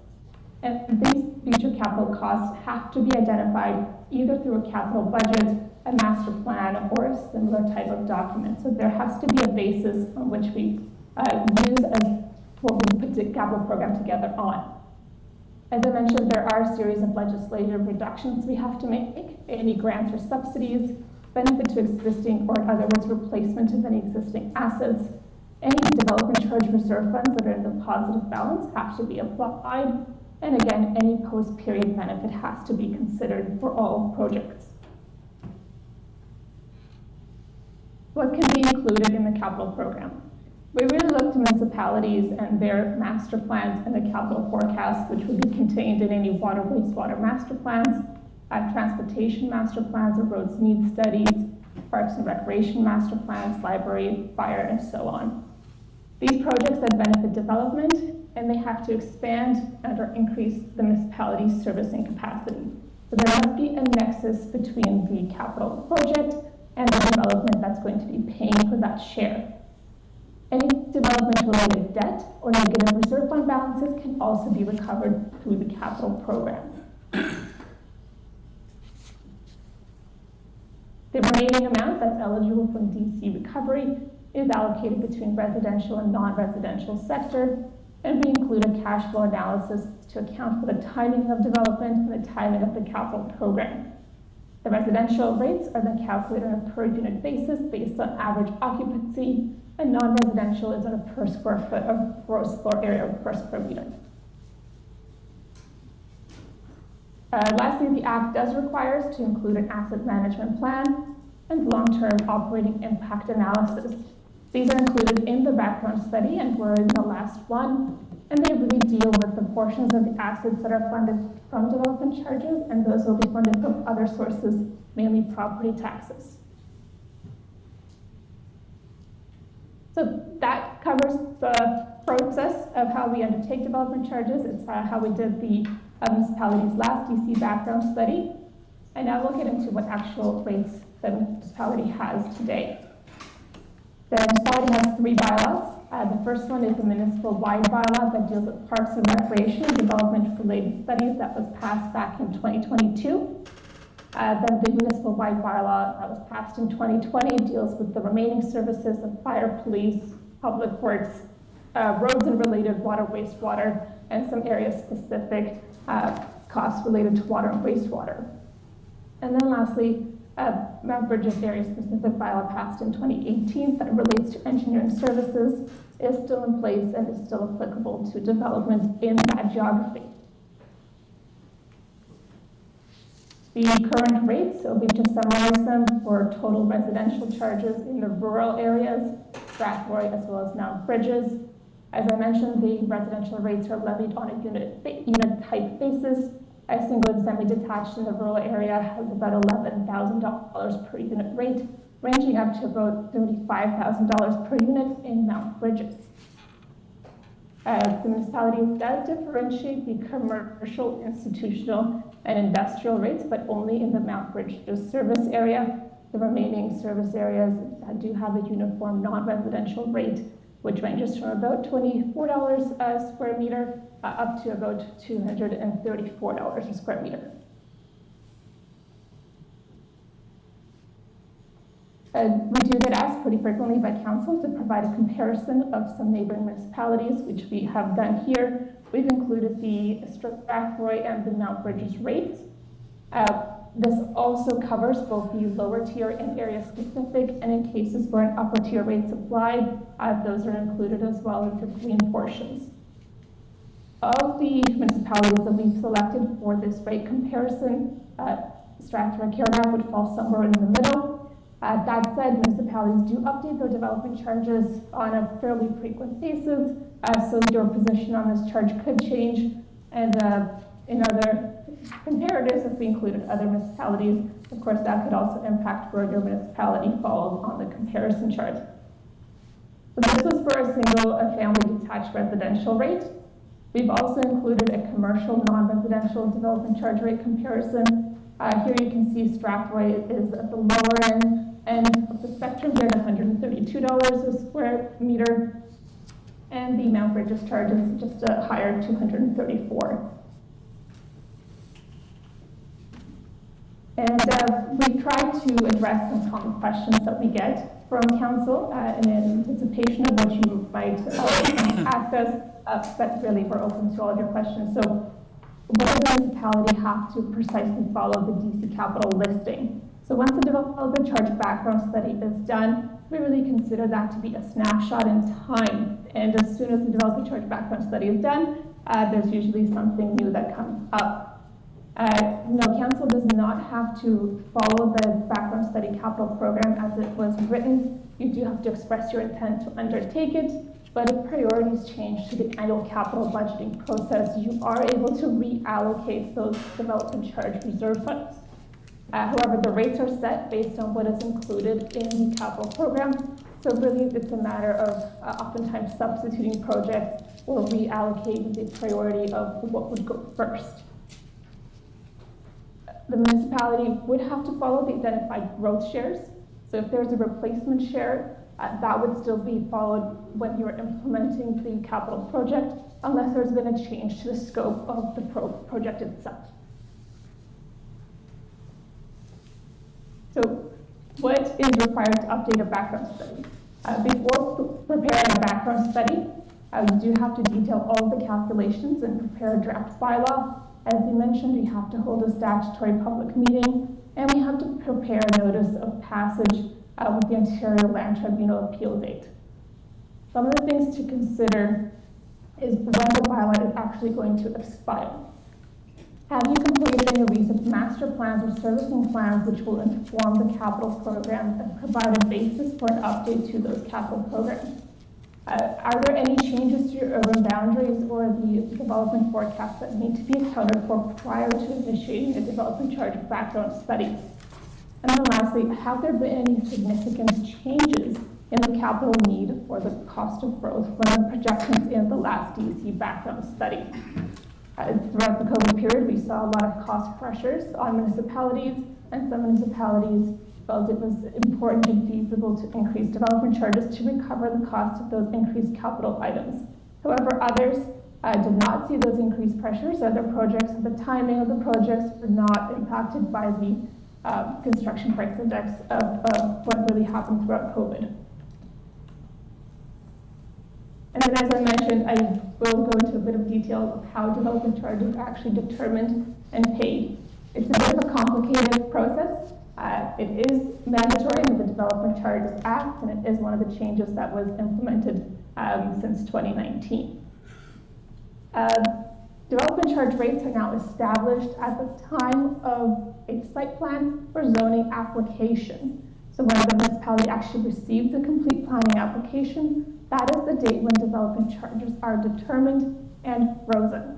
and these future capital costs have to be identified either through a capital budget, a master plan, or a similar type of document. So there has to be a basis on which we use as what we put the capital program together on. As I mentioned, there are a series of legislative reductions we have to make, any grants or subsidies, benefit to existing, or in other words, replacement of any existing assets. Any development charge reserve funds that are in the positive balance have to be applied. And again, any post-period benefit has to be considered for all projects. What can be included in the capital program? We really look to municipalities and their master plans and the capital forecast, which would be contained in any water, wastewater master plans, transportation master plans or roads needs studies, parks and recreation master plans, library, fire, and so on. These projects that benefit development, and they have to expand and or increase the municipality's servicing capacity. So there must be a nexus between the capital project and the development that's going to be paying for that share. Any development-related debt or negative reserve fund balances can also be recovered through the capital program. The remaining amount that's eligible for DC recovery is allocated between residential and non-residential sector, and we include a cash flow analysis to account for the timing of development and the timing of the capital program. The residential rates are then calculated on a per unit basis based on average occupancy, and non-residential is on a per square foot of gross floor area or per square meter. Lastly, the Act does require us to include an asset management plan and long-term operating impact analysis. These are included in the background study and were in the last one, and they really deal with the portions of the assets that are funded from development charges, and those will be funded from other sources, mainly property taxes. So that covers the process of how we undertake development charges. It's how we did the municipality's last DC background study. And now we'll get into what actual rates the municipality has today. The municipality has 3 bylaws. The first one is the municipal-wide bylaw that deals with parks and recreation and development-related studies that was passed back in 2022. Then the municipal-wide bylaw that was passed in 2020 deals with the remaining services of fire, police, public works, roads and related water, wastewater, and some area-specific costs related to water and wastewater. And then lastly, Mount Bridges area-specific bylaw passed in 2018 that relates to engineering services is still in place and is still applicable to development in that geography. The current rates, so we've just summarized them for total residential charges in the rural areas, Strathroy as well as Mount Bridges. As I mentioned, the residential rates are levied on a unit type basis. A single and semi-detached in the rural area has about $11,000 per unit rate, ranging up to about $35,000 per unit in Mount Bridges. The municipality does differentiate the commercial, institutional, and industrial rates, but only in the Mount Bridges service area. The remaining service areas do have a uniform non-residential rate, which ranges from about $24 a square meter up to about $234 a square meter. We do get asked pretty frequently by council to provide a comparison of some neighboring municipalities, which we have done here. We've included the Strathroy and the Mount Bridges rates. This also covers both the lower tier and area specific, and in cases where an upper tier rate is applied, those are included as well as the green portions. Of the municipalities that we've selected for this rate comparison, Strathroy-Caradoc would fall somewhere in the middle. That said, municipalities do update their development charges on a fairly frequent basis, so your position on this charge could change. And in other comparatives, if we included other municipalities, of course, that could also impact where your municipality falls on the comparison chart. So this was for a single family detached residential rate. We've also included a commercial non-residential development charge rate comparison. Here you can see Strathroy is at the lower end of the spectrum here at $132 a square meter, and the Mount Regis charge is just a higher $234. And we try to address some common questions that we get from council in anticipation of what you might ask us, but really we're open to all of your questions. So what does the municipality have to precisely follow the DC Capital listing? So once the development charge background study is done, we really consider that to be a snapshot in time. And as soon as the development charge background study is done, there's usually something new that comes up. No, council does not have to follow the background study capital program as it was written. You do have to express your intent to undertake it, but if priorities change to the annual capital budgeting process, you are able to reallocate those development charge reserve funds. However, the rates are set based on what is included in the capital program. So really, it's a matter of oftentimes substituting projects or reallocating the priority of what would go first. The municipality would have to follow the identified growth shares. So if there's a replacement share, that would still be followed when you're implementing the capital project, unless there's been a change to the scope of the project itself. So what is required to update a background study? Before preparing a background study, you do have to detail all of the calculations and prepare a draft bylaw. As you mentioned, we have to hold a statutory public meeting, and we have to prepare a notice of passage with the Ontario Land Tribunal appeal date. Some of the things to consider is when the bylaw is actually going to expire. Have you completed any recent master plans or servicing plans which will inform the capital program and provide a basis for an update to those capital programs? Are there any changes to your urban boundaries or the development forecast that need to be accounted for prior to initiating a development charge background study? And then lastly, have there been any significant changes in the capital need or the cost of growth from the projections in the last DC background study? Throughout the COVID period, we saw a lot of cost pressures on municipalities, and some municipalities felt it was important and feasible to increase development charges to recover the cost of those increased capital items. However, others did not see those increased pressures. Other projects, the timing of the projects were not impacted by the construction price index of what really happened throughout COVID. And then, as I mentioned, I will go into a bit of detail of how development charges are actually determined and paid. It's a bit of a complicated process. It is mandatory in the Development Charges Act, and it is one of the changes that was implemented since 2019. Development charge rates are now established at the time of a site plan or zoning application. So when the municipality actually receives a complete planning application, that is the date when development charges are determined and frozen.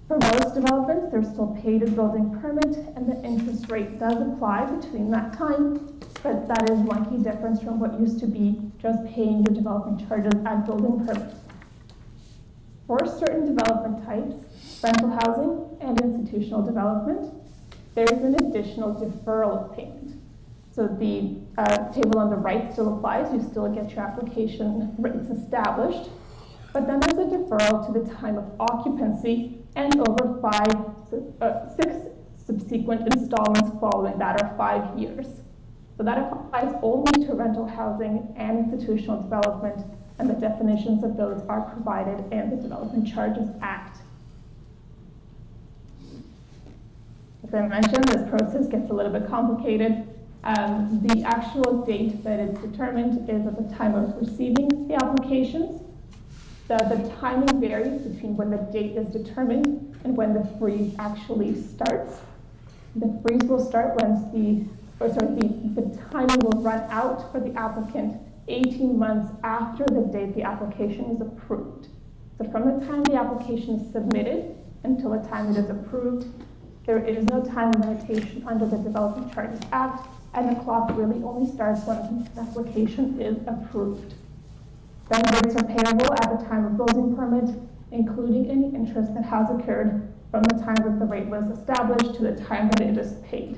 For most developments, they're still paid a building permit, and the interest rate does apply between that time, but that is one key difference from what used to be just paying your development charges at building permit. For certain development types, rental housing and institutional development, there is an additional deferral of payment. So the table on the right still applies. You still get your application rates established, but then there's a deferral to the time of occupancy and over 6 subsequent installments following that are 5 years. So that applies only to rental housing and institutional development, and the definitions of those are provided in the Development Charges Act. As I mentioned, this process gets a little bit complicated. The actual date that is determined is at the time of receiving the applications. The timing varies between when the date is determined and when the freeze actually starts. The freeze will start once the the timing will run out for the applicant 18 months after the date the application is approved. So from the time the application is submitted until the time it is approved, there is no time limitation under the Development Charges Act, and the clock really only starts when the application is approved. Then rates are payable at the time of building permit, including any interest that has occurred from the time that the rate was established to the time that it is paid.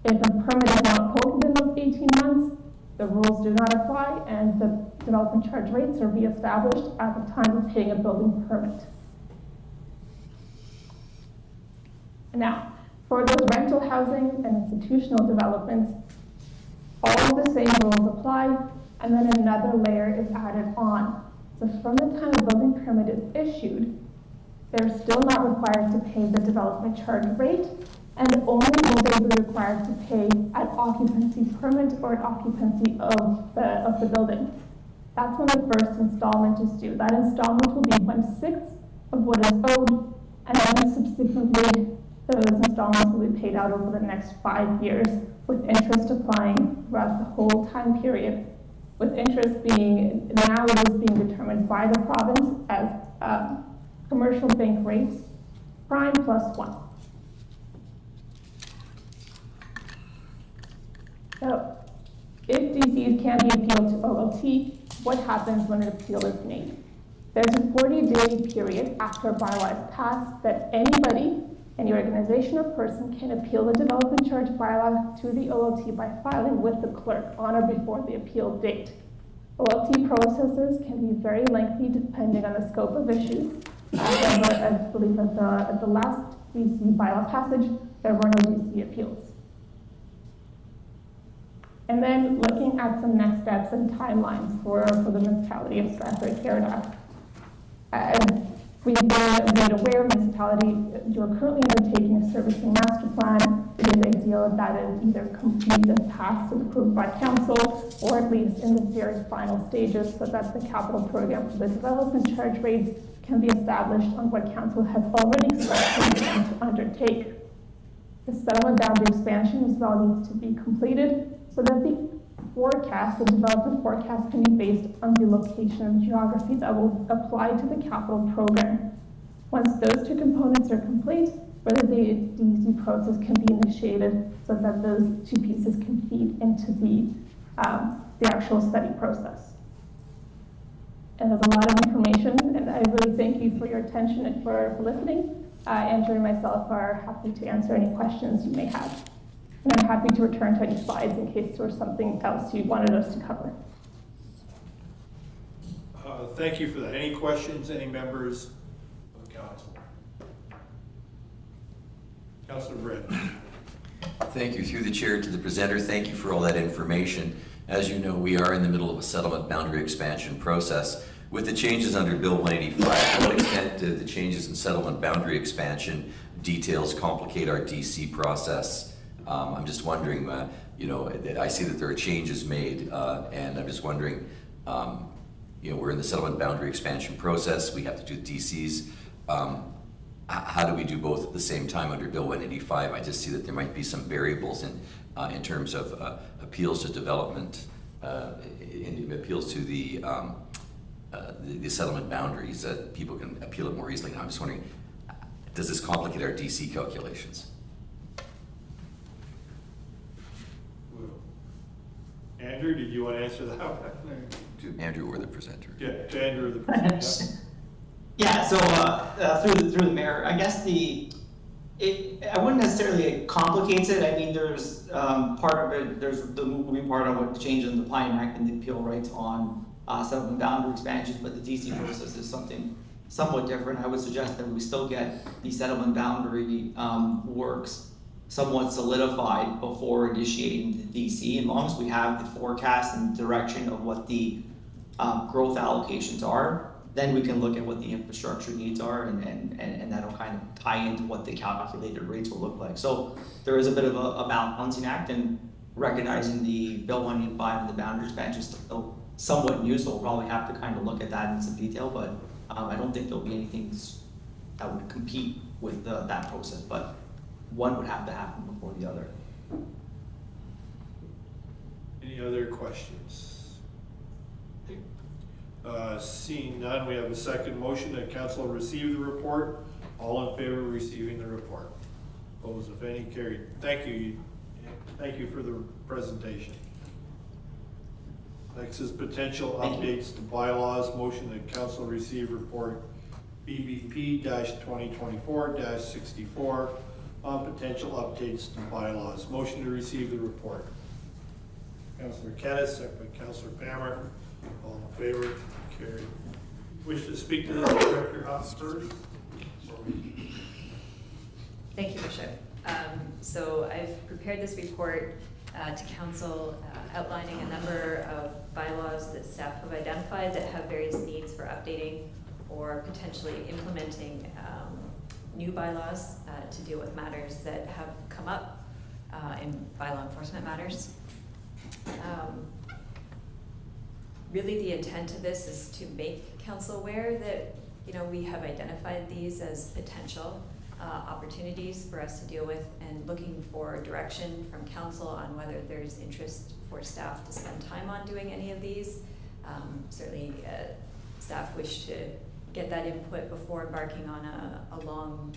If the permit is not pulled within those 18 months, the rules do not apply and the development charge rates are reestablished at the time of paying a building permit. Now, for those rental housing and institutional developments, all of the same rules apply, and then another layer is added on. So from the time a building permit is issued, they're still not required to pay the development charge rate, and only will they be required to pay at occupancy permit or at occupancy of the building. That's when the first installment is due. That installment will be 1/6 of what is owed, and then subsequently those installments will be paid out over the next 5 years, with interest applying throughout the whole time period. With interest being, now it is being determined by the province as commercial bank rates, prime +1. So, if DCs can be appealed to OLT, what happens when an appeal is made? There's a 40-day period after a bylaw is passed that anybody, any organization or person can appeal the development charge bylaw to the OLT by filing with the clerk on or before the appeal date. OLT processes can be very lengthy depending on the scope of issues. However, I believe at the last DC bylaw passage, there were no DC appeals. And then looking at some next steps and timelines for the Municipality of Strathroy-Caradoc. As we've been made aware, municipality, you're currently undertaking a servicing master plan. It is ideal that is either complete and passed and approved by council, or at least in the very final stages, so that the capital program for the development charge rates can be established on what council has already expressed intent to undertake. The settlement boundary expansion as well needs to be completed, so that the forecast, the development forecast, can be based on the location and geography that will apply to the capital program. Once those two components are complete, whether the DC process can be initiated so that those two pieces can feed into the actual study process. And there's a lot of information, and I really thank you for your attention and for listening. Andrew and myself are happy to answer any questions you may have. And I'm happy to return to any slides in case there was something else you wanted us to cover. Thank you for that. Any questions, any members of council? Councilor Britt. Thank you. Through the chair to the presenter, thank you for all that information. As you know, we are in the middle of a settlement boundary expansion process. With the changes under Bill 185, to what extent do the changes in settlement boundary expansion details complicate our DC process? I'm just wondering, I see that there are changes made, and I'm just wondering, we're in the settlement boundary expansion process. We have to do DCs. How do we do both at the same time under Bill 185? I just see that there might be some variables in terms of appeals to development, appeals to the settlement boundaries, that people can appeal it more easily. Now I'm just wondering, does this complicate our DC calculations? Andrew, did you want to answer that one? To Andrew or the presenter? Yeah, to Andrew or the presenter. Yeah, so through the mayor, I guess I wouldn't necessarily it complicates it. I mean, there's part of it, there's the moving part on what the change in the Pine Act and the appeal rights on settlement boundary expansions, but the DC process is something somewhat different. I would suggest that we still get the settlement boundary works somewhat solidified before initiating the DC, as long as we have the forecast and direction of what the growth allocations are, then we can look at what the infrastructure needs are, and that'll kind of tie into what the calculated rates will look like. So there is a bit of a balancing act, and recognizing the Bill 185 and the boundary expansion is still somewhat new, so we'll probably have to kind of look at that in some detail, but I don't think there'll be anything that would compete with that process, but one would have to happen before the other. Any other questions? Seeing none, we have a second motion that council receive the report. All in favor of receiving the report? Opposed, if any, carried. Thank you. Thank you for the presentation. Next is potential updates to bylaws. Motion that council receive report BBP-2024-64 on potential updates to bylaws. Motion to receive the report. Councillor Kennis, second by Councillor Pammer. All in favor? Carried. Wish to speak to the Director House first? Thank you, Bishop. So I've prepared this report to council outlining a number of bylaws that staff have identified that have various needs for updating or potentially implementing new bylaws to deal with matters that have come up in bylaw enforcement matters. Really the intent of this is to make council aware that, you know, we have identified these as potential opportunities for us to deal with, and looking for direction from council on whether there's interest for staff to spend time on doing any of these. Certainly staff wish to get that input before embarking on a long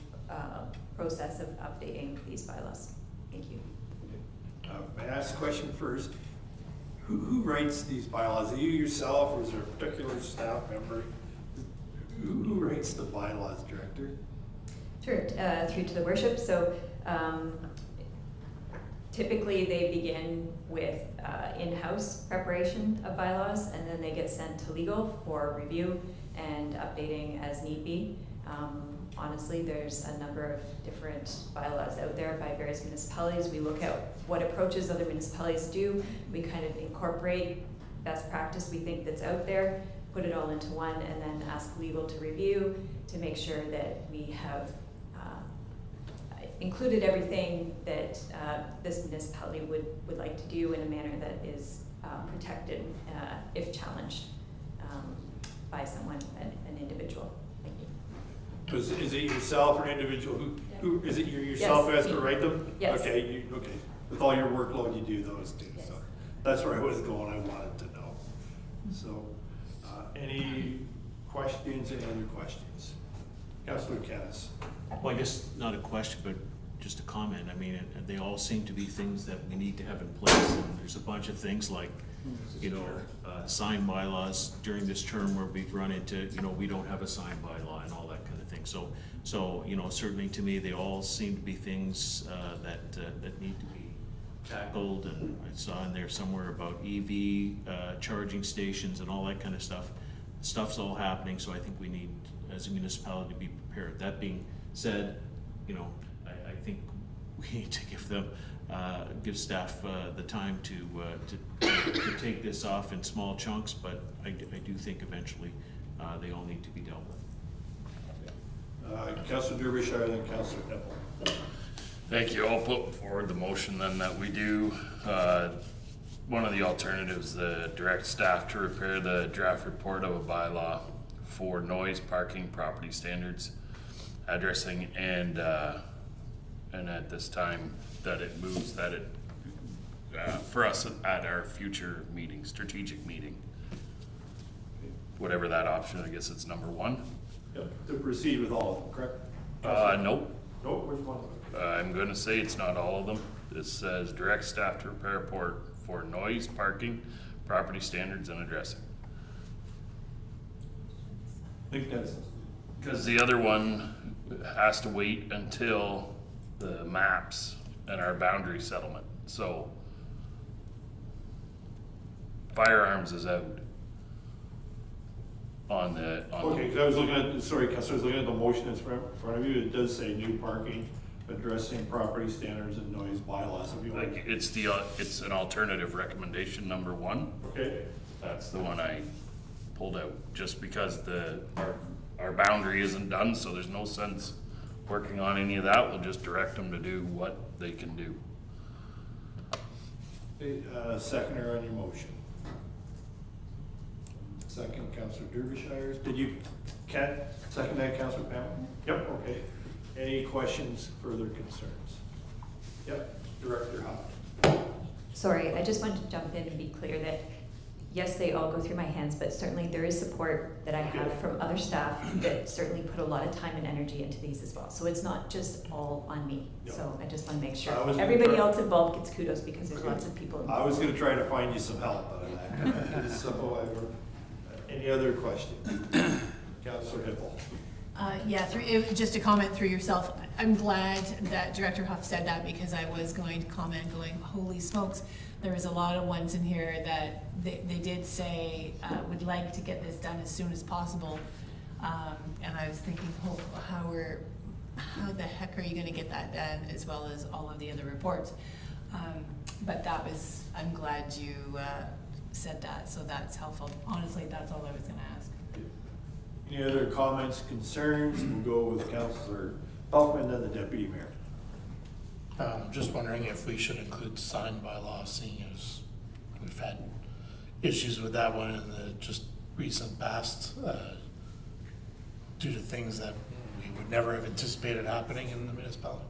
process of updating these bylaws. Thank you. May I ask a question first? Who writes these bylaws? Are you yourself, or is there a particular staff member? Who writes the bylaws, Director? Sure, through to the worship. So typically they begin with in-house preparation of bylaws, and then they get sent to legal for review and updating as need be. Honestly, there's a number of different bylaws out there by various municipalities. We look at what approaches other municipalities do. We kind of incorporate best practice we think that's out there, put it all into one, and then ask legal to review to make sure that we have included everything that this municipality would like to do in a manner that is protected if challenged by someone, an individual. Thank you. Is it yourself or an individual? Who is it? Yourself who has to write them? Yes. Okay. Okay. With all your workload, you do those too. Yes. So that's where I was going. I wanted to know. So, any questions? Any other questions? Councillor Kennis. Well, I guess not a question, but just a comment. I mean, they all seem to be things that we need to have in place. And there's a bunch of things like, you know, sign bylaws during this term where we've run into, you know, we don't have a sign bylaw and all that kind of thing. So you know, certainly to me, they all seem to be things that need to be tackled. And I saw in there somewhere about EV charging stations and all that kind of stuff. Stuff's all happening, so I think we need, as a municipality, to be prepared. That being said, you know, I think we need to give staff the time to take this off in small chunks, but I do think eventually they all need to be dealt with. Councillor Derbyshire, then Councillor Temple. Thank you. I'll put forward the motion then that we do one of the alternatives, direct staff to prepare the draft report of a bylaw for noise, parking, property standards, addressing, and at this time that it moves, that it for us at our future meeting, strategic meeting, whatever that option. I guess it's number one. Yep. To proceed with all of them, correct? Nope. Nope. Which one? I'm going to say it's not all of them. This says direct staff to prepare a report for noise, parking, property standards, and addressing. I think that's because the other one has to wait until the maps and our boundary settlement. So firearms is out on the. okay, because I was looking at, sorry, Councillor, I was looking at the motion that's in front of you. It does say new parking, addressing property standards and noise bylaws. Like it's an alternative recommendation number one. Okay. That's the one I pulled out just because our boundary isn't done, so there's no sense working on any of that. We'll just direct them to do what they can do. Okay, seconder on your motion. Second, Councillor Derbyshire. Did you second that, Councillor Pam? Yep. Okay. Any questions, further concerns? Yep. Director Howe. Sorry, I just wanted to jump in and be clear that, yes, they all go through my hands, but certainly there is support that I have from other staff that certainly put a lot of time and energy into these as well. So it's not just all on me. Yeah. So I just want to make sure I was gonna everybody try- else involved gets kudos because there's lots of people I involved. was gonna try to find you some help, but so any other questions? Councillor Hippel. Yeah, just to comment through yourself, I'm glad that Director Huff said that, because I was going to comment going, holy smokes, there was a lot of ones in here that they did say would like to get this done as soon as possible. And I was thinking, how the heck are you gonna get that done, as well as all of the other reports? But I'm glad you said that, so that's helpful. Honestly, that's all I was gonna ask. Any other comments, concerns? We'll go with Councillor Huffman, then the Deputy Mayor. Just wondering if we should include sign bylaw, seeing as we've had issues with that one in the just recent past, due to things that we would never have anticipated happening in the municipality.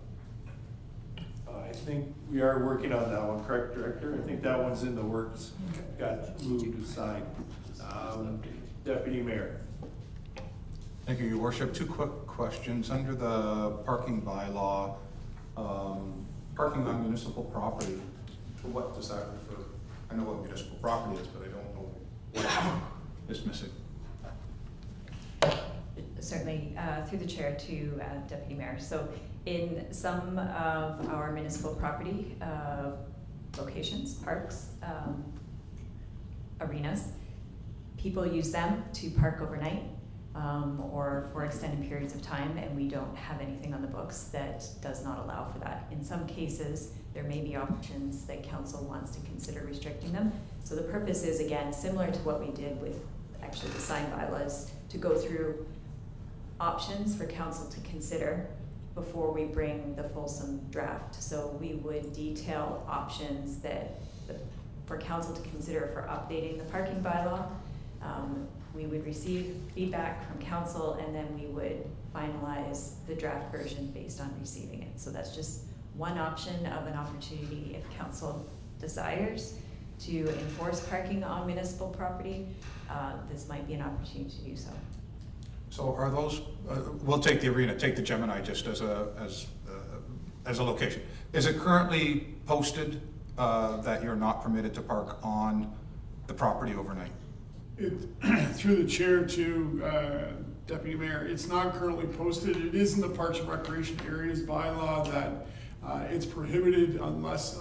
I think we are working on that one, correct, Director? I think that one's in the works. Got moved aside. Deputy Mayor. Thank you, Your Worship. Two quick questions. Under the parking bylaw, parking on municipal property, to what does that refer? I know what municipal property is, but I don't know what is missing. Certainly, through the chair to Deputy Mayor. So in some of our municipal property locations, parks, arenas, people use them to park overnight or for extended periods of time, and we don't have anything on the books that does not allow for that. In some cases, there may be options that council wants to consider restricting them. So the purpose is, again, similar to what we did with actually the sign bylaws, to go through options for council to consider before we bring the fulsome draft. So we would detail options for council to consider for updating the parking bylaw. We would receive feedback from council, and then we would finalize the draft version based on receiving it. So that's just one option of an opportunity if council desires to enforce parking on municipal property. This might be an opportunity to do so. So are those, we'll take the arena, take the Gemini just as a location. Is it currently posted that you're not permitted to park on the property overnight? Through the chair to Deputy Mayor, it's not currently posted. It is in the Parks and Recreation Areas bylaw that it's prohibited unless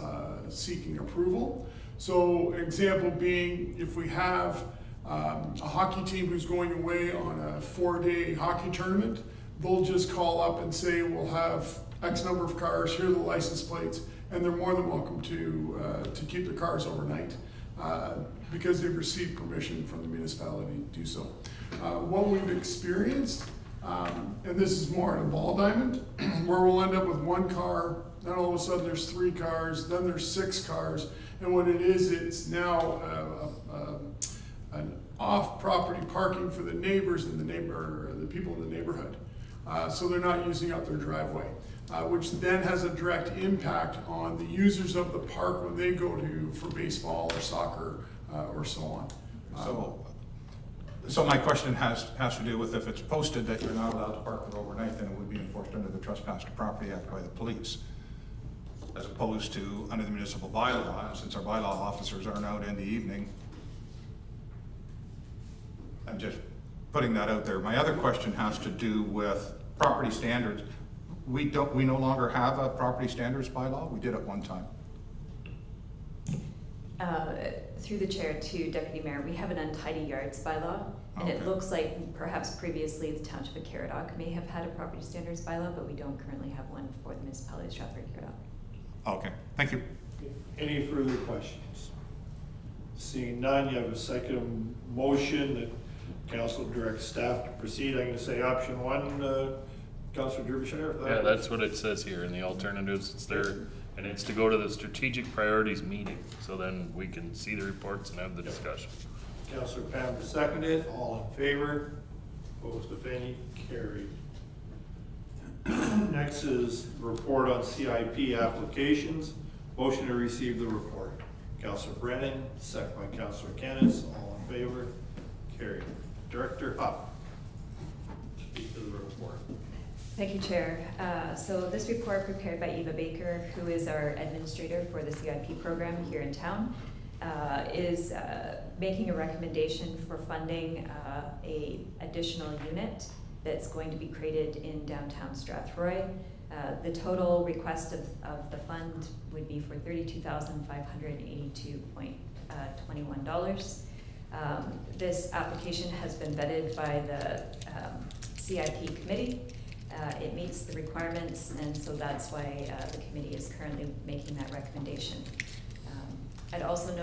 seeking approval. So example being, if we have a hockey team who's going away on a 4-day hockey tournament, they'll just call up and say, we'll have X number of cars, here are the license plates, and they're more than welcome to keep the cars overnight because they've received permission from the municipality to do so. What we've experienced, and this is more in a ball diamond, where we'll end up with one car, then all of a sudden there's 3 cars, then there's 6 cars, and what it is, it's now an off-property parking for the neighbors and the people in the neighborhood. So they're not using up their driveway, which then has a direct impact on the users of the park when they go for baseball or soccer or so on. So my question has to do with, if it's posted that you're not allowed to park there overnight, then it would be enforced under the Trespass to Property Act by the police, as opposed to under the municipal bylaw. Since our bylaw officers aren't out in the evening, I'm just putting that out there. My other question has to do with property standards. We no longer have a property standards bylaw. We did at one time. Through the chair to Deputy Mayor, we have an untidy yards bylaw, and it looks like perhaps previously the Township of Caradoc may have had a property standards bylaw, but we don't currently have one for the Municipality of Strathroy-Caradoc. Okay, thank you. Any further questions? Seeing none, you have a second motion that council directs staff to proceed. I'm going to say option 1, Councilor Derbyshire. Yeah, that's what it says here in the alternatives. It's there, and it's to go to the strategic priorities meeting, so then we can see the reports and have the discussion. Councilor Pamper seconded. All in favor? Opposed, if any? Carried. Next is report on CIP applications. Motion to receive the report. Councillor Brennan, second by Councillor Kennis, all in favor, carried. Director Huff, speak to the report. Thank you, Chair. So this report prepared by Eva Baker, who is our administrator for the CIP program here in town, is making a recommendation for funding a additional unit that's going to be created in downtown Strathroy. The total request of the fund would be for $32,582.21. This application has been vetted by the CIP committee. It meets the requirements, and so that's why the committee is currently making that recommendation. I'd also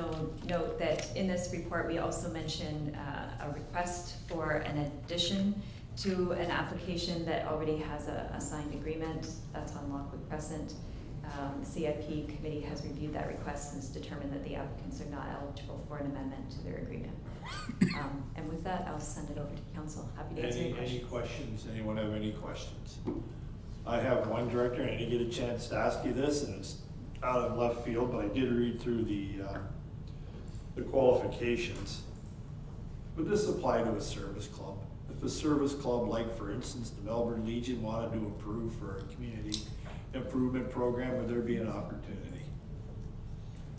note that in this report, we also mention a request for an addition to an application that already has a signed agreement. That's on Lockwood Crescent. The CIP committee has reviewed that request and has determined that the applicants are not eligible for an amendment to their agreement. And with that, I'll send it over to council. Happy to answer any questions. Any questions? Anyone have any questions? I have one, Director, and I didn't get a chance to ask you this, and it's out of left field, but I did read through the qualifications. Would this apply to a service club? If a service club, like for instance, the Melbourne Legion wanted to approve for a community improvement program, would there be an opportunity?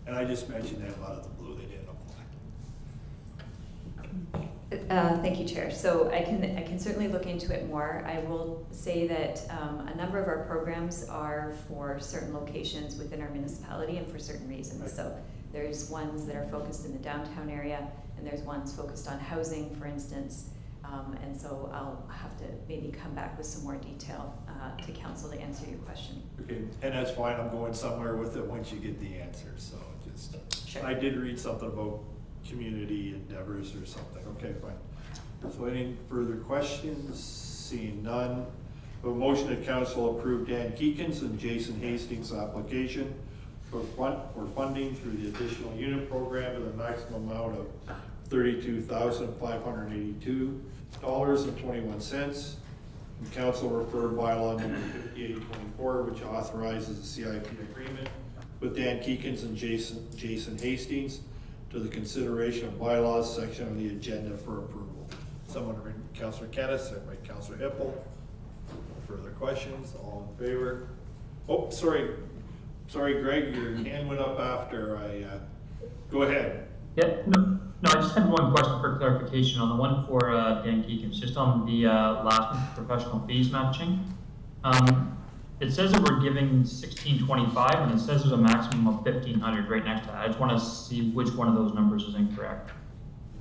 And I just mentioned that out of the blue, they didn't apply. Thank you, Chair. So I can certainly look into it more. I will say that a number of our programs are for certain locations within our municipality and for certain reasons. Right. So there's ones that are focused in the downtown area, and there's ones focused on housing, for instance. And so I'll have to maybe come back with some more detail to council to answer your question. Okay, and that's fine. I'm going somewhere with it once you get the answer. So just, sure. I did read something about community endeavors or something. Okay, fine. So any further questions? Seeing none. A motion that council approve Dan Keekins and Jason Hastings' application for funding through the additional unit program with a maximum amount of $32,582.21. And council referred bylaw number 5824, which authorizes the CIP agreement with Dan Keekins and Jason Hastings to the consideration of bylaws section of the agenda for approval. Someone read Councillor Kennis, second by Councillor Hippel. Further questions? All in favor? Oh, sorry, Greg, your hand went up after I. Go ahead. Yeah, no, I just had one question for clarification on the one for Dan Keekins, just on the last one, professional fees matching. It says that we're giving $1,625, and it says there's a maximum of $1,500 right next to that. I just want to see which one of those numbers is incorrect,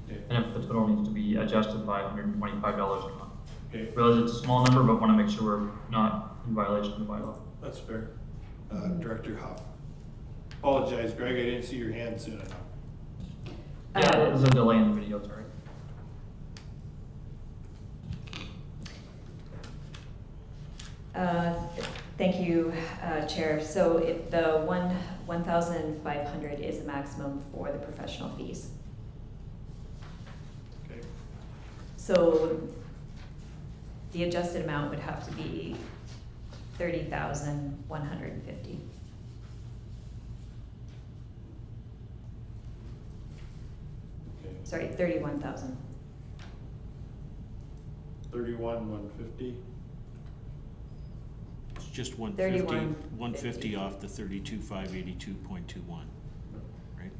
okay, and if the total needs to be adjusted by $125 or not. Okay. Realize it's a small number, but want to make sure we're not in violation of the bylaw. That's fair. Director Huff. Apologize, Greg, I didn't see your hand soon enough. Yeah, there's a delay in the video, sorry. Thank you, Chair. So the 1,500 is the maximum for the professional fees. Okay. So the adjusted amount would have to be 30,150. Okay. Sorry, 31,000. 31,150. It's just 150, 31, 150 off the 32,582.21, right?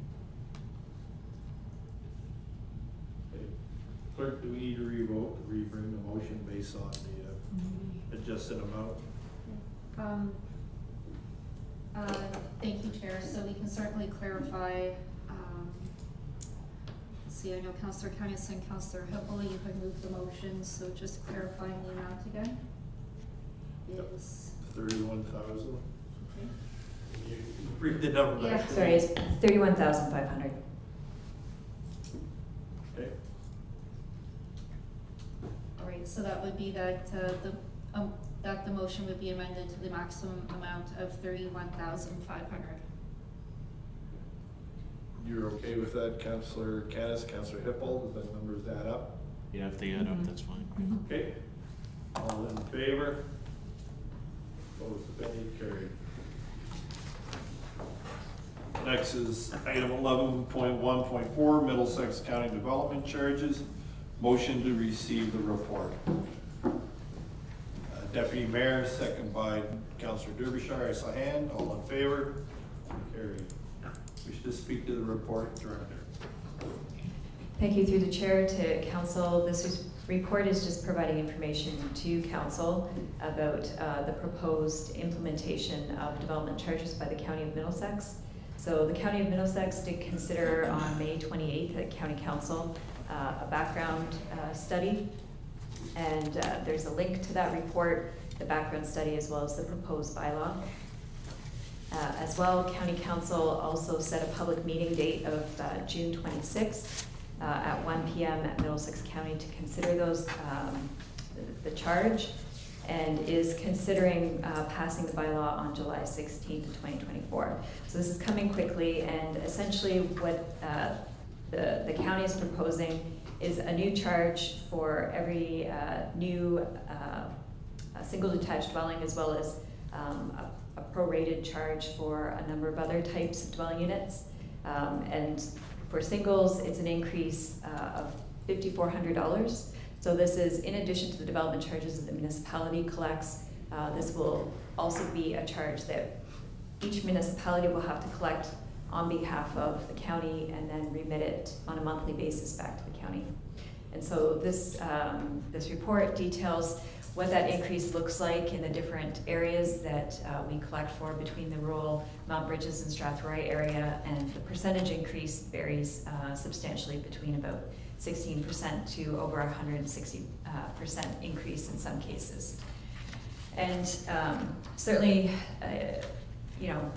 Okay. Clerk, do we need to rebring the motion based on the adjusted amount? Thank you, Chair. So we can certainly clarify. See, I know Councillor Kennis and Councillor Hippel, you had moved the motion, so just clarifying the amount again. Is 31,000. okay. You read the number back. Yeah. Sorry, it's 31,500. Okay. All right, so that would be that that the motion would be amended to the maximum amount of 31,500. You're okay with that, Councillor Kennis, Councillor Hippel? Does that numbers add up? Yeah, if they add up, that's fine. Okay. All in favor? Opposed, if any, carried. Next is item 11.1.4, Middlesex County Development Charges. Motion to receive the report. Deputy Mayor, second by Councillor Derbyshire. I saw a hand. All in favor? Carried. Wish to speak to the report, Director. Thank you through the chair to council. This report is just providing information to council about the proposed implementation of development charges by the County of Middlesex. So the County of Middlesex did consider on May 28th at County Council a background study, and there's a link to that report, the background study, as well as the proposed bylaw. As well, County Council also set a public meeting date of June 26th at 1 p.m. at Middlesex County to consider those, the charge, and is considering passing the bylaw on July 16th of 2024. So this is coming quickly, and essentially what the county is proposing is a new charge for every new single detached dwelling, as well as a prorated charge for a number of other types of dwelling units. And for singles, it's an increase of $5,400. So this is in addition to the development charges that the municipality collects. This will also be a charge that each municipality will have to collect on behalf of the county and then remit it on a monthly basis back to the county. And so this, this report details what that increase looks like in the different areas that we collect for between the rural Mount Bridges and Strathroy area, and the percentage increase varies substantially between about 16% to over 160% increase in some cases. And certainly, you know,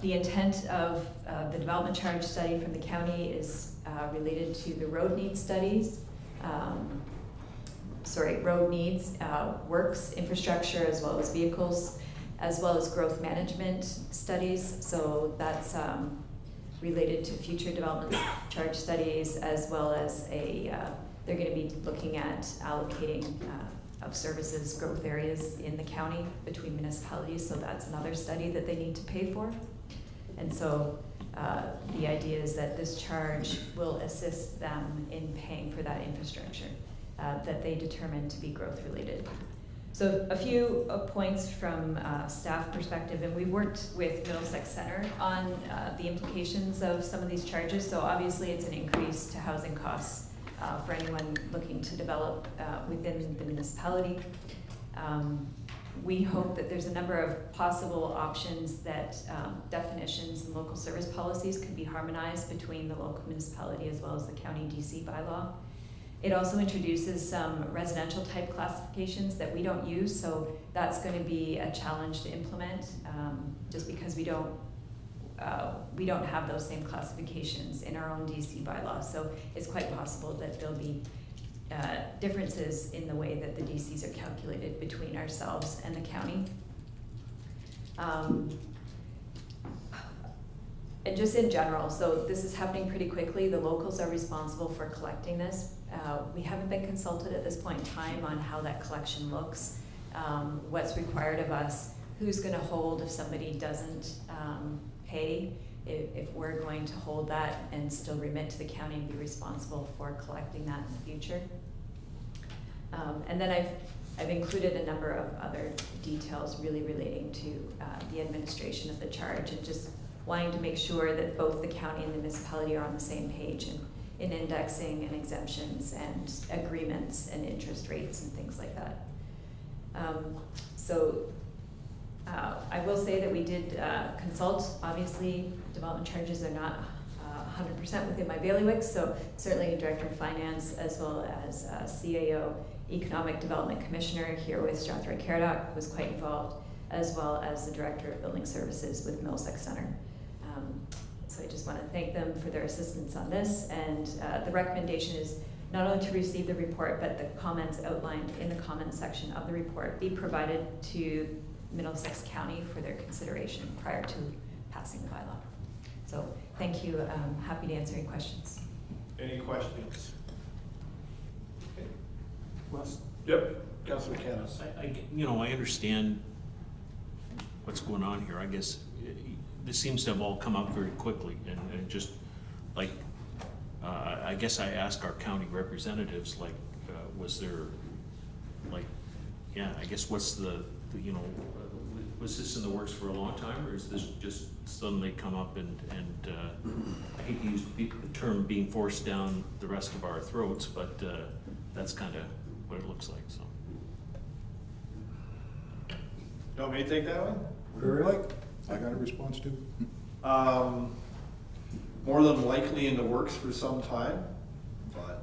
the intent of the development charge study from the county is related to the road needs studies. Road needs, works, infrastructure, as well as vehicles, as well as growth management studies. So that's related to future development charge studies, as well as they're going to be looking at allocating of services growth areas in the county between municipalities. So that's another study that they need to pay for. And so the idea is that this charge will assist them in paying for that infrastructure that they determine to be growth related. So a few points from staff perspective, and we worked with Middlesex Center on the implications of some of these charges. So obviously it's an increase to housing costs for anyone looking to develop within the municipality. We hope that there's a number of possible options that definitions and local service policies could be harmonized between the local municipality as well as the county DC bylaw. It also introduces some residential type classifications that we don't use, so that's going to be a challenge to implement just because we don't have those same classifications in our own DC bylaw. So it's quite possible that there'll be differences in the way that the DCs are calculated between ourselves and the county. And just in general, so this is happening pretty quickly. The locals are responsible for collecting this. We haven't been consulted at this point in time on how that collection looks, what's required of us, who's going to hold if somebody doesn't pay, if we're going to hold that and still remit to the county and be responsible for collecting that in the future. And then I've included a number of other details really relating to the administration of the charge, and just wanting to make sure that both the county and the municipality are on the same page in indexing and exemptions and agreements and interest rates and things like that. I will say that we did consult. Obviously, development charges are not 100% within my bailiwick, so certainly Director of Finance as well as CAO, Economic Development Commissioner here with Strathroy-Caradoc was quite involved, as well as the Director of Building Services with Middlesex Center. So I just want to thank them for their assistance on this, and the recommendation is not only to receive the report, but the comments outlined in the comment section of the report be provided to Middlesex County for their consideration prior to passing the bylaw. So thank you. I'm happy to answer any questions. Any questions? Okay. Wes? Yep. Councilor Canis. I understand what's going on here. I guess this seems to have all come up very quickly, and just, like, I guess I asked our county representatives, like, was there, like, yeah, I guess what's the was this in the works for a long time, or is this just suddenly come up and I hate to use the term being forced down the rest of our throats, but that's kind of what it looks like, so. You want me to take that one? Whatever you like. I got a response too. More than likely in the works for some time, but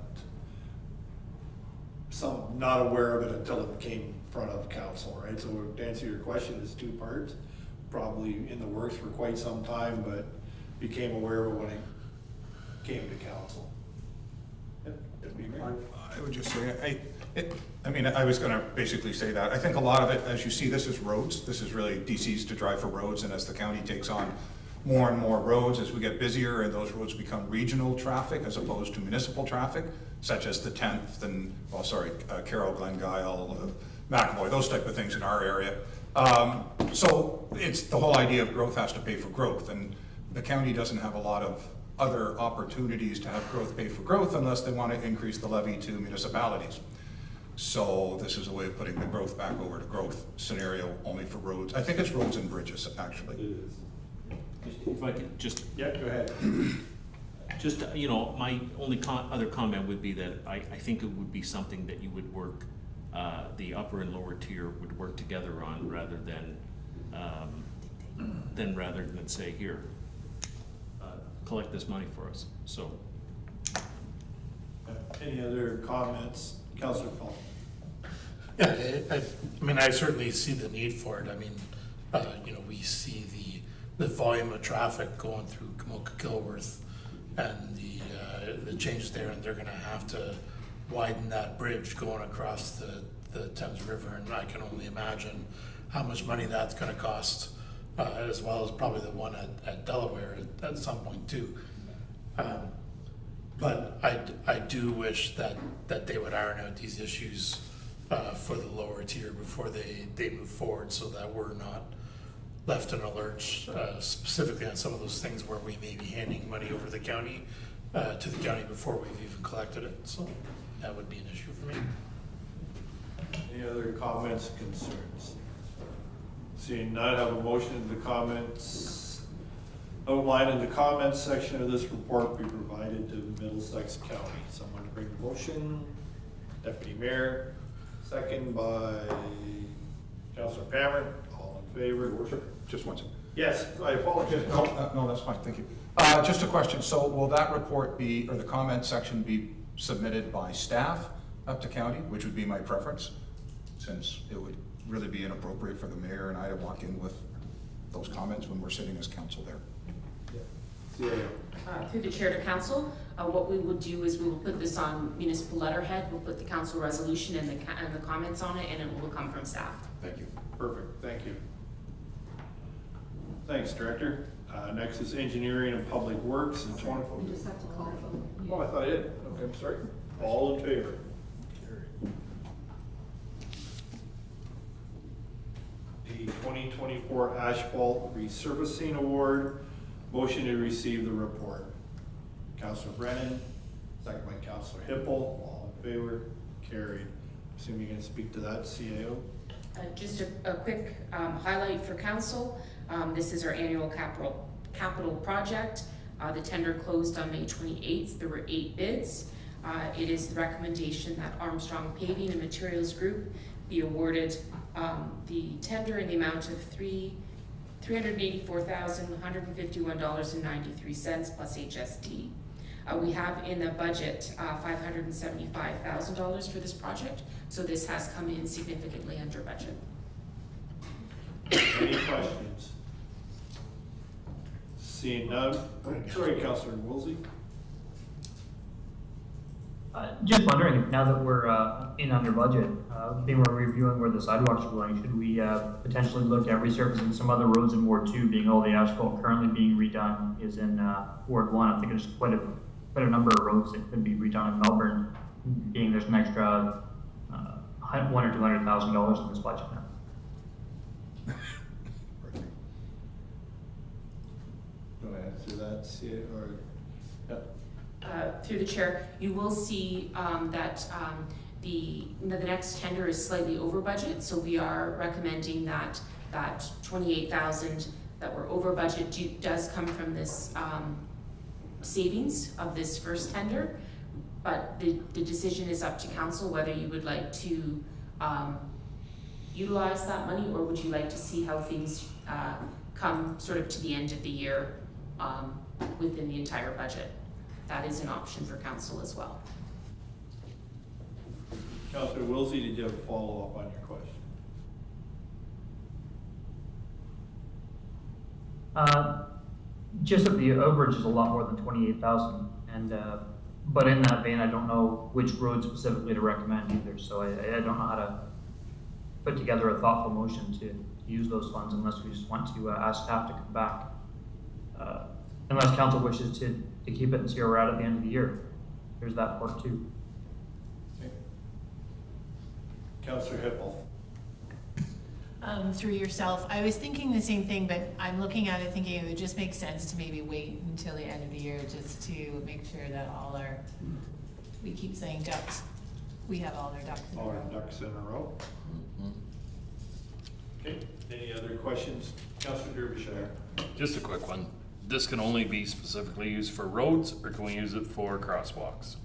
not aware of it until it came in front of council, right? So to answer your question, it's two parts. Probably in the works for quite some time, but became aware of it when it came to council. That'd be great. I would just say, I mean, I was gonna basically say that. I think a lot of it, as you see, this is roads. This is really DC's to drive for roads, and as the county takes on more and more roads, as we get busier and those roads become regional traffic as opposed to municipal traffic, such as the 10th and, Carroll, Glengyle, McAvoy, those type of things in our area. So it's the whole idea of growth has to pay for growth, and the county doesn't have a lot of other opportunities to have growth pay for growth unless they want to increase the levy to municipalities. So this is a way of putting the growth back over to growth scenario only for roads. I think it's roads and bridges, actually. It is. If I could just. Yeah, go ahead. Just, my only other comment would be that I think it would be something that you would work, the upper and lower tier would work together on rather than say, here, collect this money for us, so. Any other comments? Councillor Paul. Yeah, I mean, I certainly see the need for it. I mean, we see the volume of traffic going through Kamoka-Kilworth and the changes there, and they're gonna have to widen that bridge going across the Thames River, and I can only imagine how much money that's gonna cost, as well as probably the one at Delaware at some point too. But I do wish that they would iron out these issues for the lower tier before they move forward, so that we're not left in a lurch, specifically on some of those things where we may be handing money over the county to the county before we've even collected it. So that would be an issue for me. Any other comments, concerns? Seeing none, have a motion in the comments outlined in the comments section of this report be provided to Middlesex County. Someone to bring the motion. Deputy Mayor, second by Councillor Palmer. All in favor? Just one second. Yes, I apologize. No, that's fine, thank you. Just a question, so will that report be, or the comment section be submitted by staff up to county, which would be my preference, since it would really be inappropriate for the mayor and I to walk in with those comments when we're sitting as council there? Through the chair to council, what we will do is we will put this on municipal letterhead, we'll put the council resolution and the comments on it, and it will come from staff. Thank you. Perfect, thank you. Thanks, Director. Next is Engineering and Public Works. And You just have to call for. Oh, I thought I did. Okay, I'm sorry. All in favor? The 2024 Asphalt Resurfacing Award. Motion to receive the report. Councillor Brennan, second by Councillor Hippel. All in favor? Carried. Assuming you can speak to that, CAO. Just a quick highlight for council. This is our annual capital project. The tender closed on May 28th. There were 8 bids. It is the recommendation that Armstrong Paving and Materials Group be awarded the tender in the amount of $384,151.93 plus HST. We have in the budget $575,000 for this project, so this has come in significantly under budget. Any questions? Seeing none. Sorry, Councillor Woolsey. Just wondering, now that we're in under budget, being we're reviewing where the sidewalks are going, should we potentially look at resurfacing some other roads in Ward 2, being all the asphalt currently being redone is in Ward 1? I think there's quite a number of roads that could be redone in Melbourne, being there's an extra $100,000 or $200,000 in this budget now. want to answer that, see it, or, yeah. Through the chair, you will see that the next tender is slightly over budget, so we are recommending that 28,000 that we're over budget does come from this savings of this first tender, but the decision is up to council whether you would like to utilize that money, or would you like to see how things come sort of to the end of the year within the entire budget. That is an option for council as well. Councillor Wilsey, did you have a follow-up on your question? Just that the overage is a lot more than 28,000, and but in that vein, I don't know which road specifically to recommend either. So I don't know how to put together a thoughtful motion to use those funds unless we just want to ask staff to come back. Unless council wishes to keep it and see where we're at the end of the year. There's that part too. Okay. Councillor Hippel. Through yourself, I was thinking the same thing, but I'm looking at it thinking it would just make sense to maybe wait until the end of the year just to make sure that all our, we keep saying ducks, we have all our ducks in a row. All our ducks in a row. Okay, any other questions? Councillor Derbyshire. Just a quick one. This can only be specifically used for roads, or can we use it for crosswalks?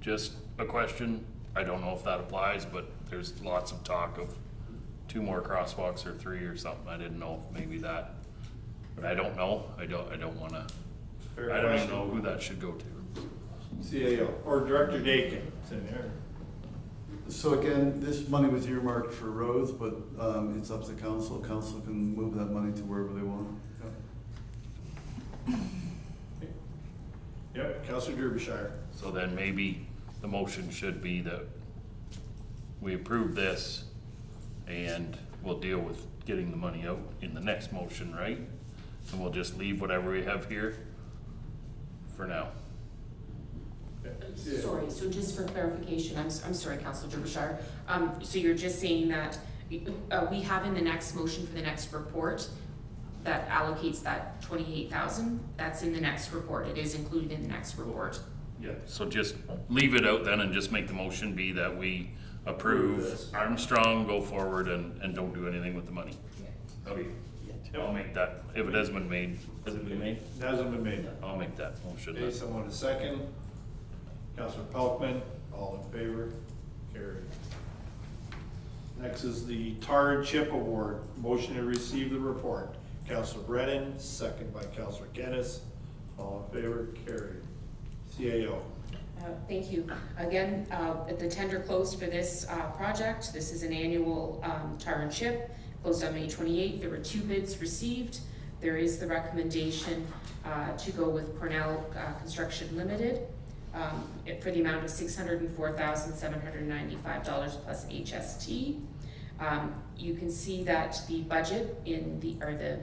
Just a question. I don't know if that applies, but there's lots of talk of 2 more crosswalks or 3 or something. I didn't know if maybe that, but I don't know. I don't want to. I don't even know who that should go to. CAO or Director Dakin. So again, this money was earmarked for roads, but it's up to council. Council can move that money to wherever they want. Yep, Councillor Derbyshire. So then maybe the motion should be that we approve this and we'll deal with getting the money out in the next motion, right? And we'll just leave whatever we have here for now. Sorry, so just for clarification, I'm sorry, Councillor Derbyshire. So you're just saying that we have in the next motion for the next report that allocates that 28,000, that's in the next report. It is included in the next report. Yeah, so just leave it out then and just make the motion be that we approve Armstrong, go forward and don't do anything with the money. Okay, I'll make that, if it hasn't been made. Has it been made? It hasn't been made. I'll make that motion. Okay, someone a second. Councillor Pelkman, all in favor? Carried. Next is the Tar and Chip Award. Motion to receive the report. Councillor Brennan, second by Councillor Kennis. All in favor? Carried. CAO. Thank you. Again, the tender closed for this project. This is an annual tar and chip, closed on May 28th. There were 2 bids received. There is the recommendation to go with Cornell Construction Limited for the amount of $604,795 plus HST. You can see that the budget in the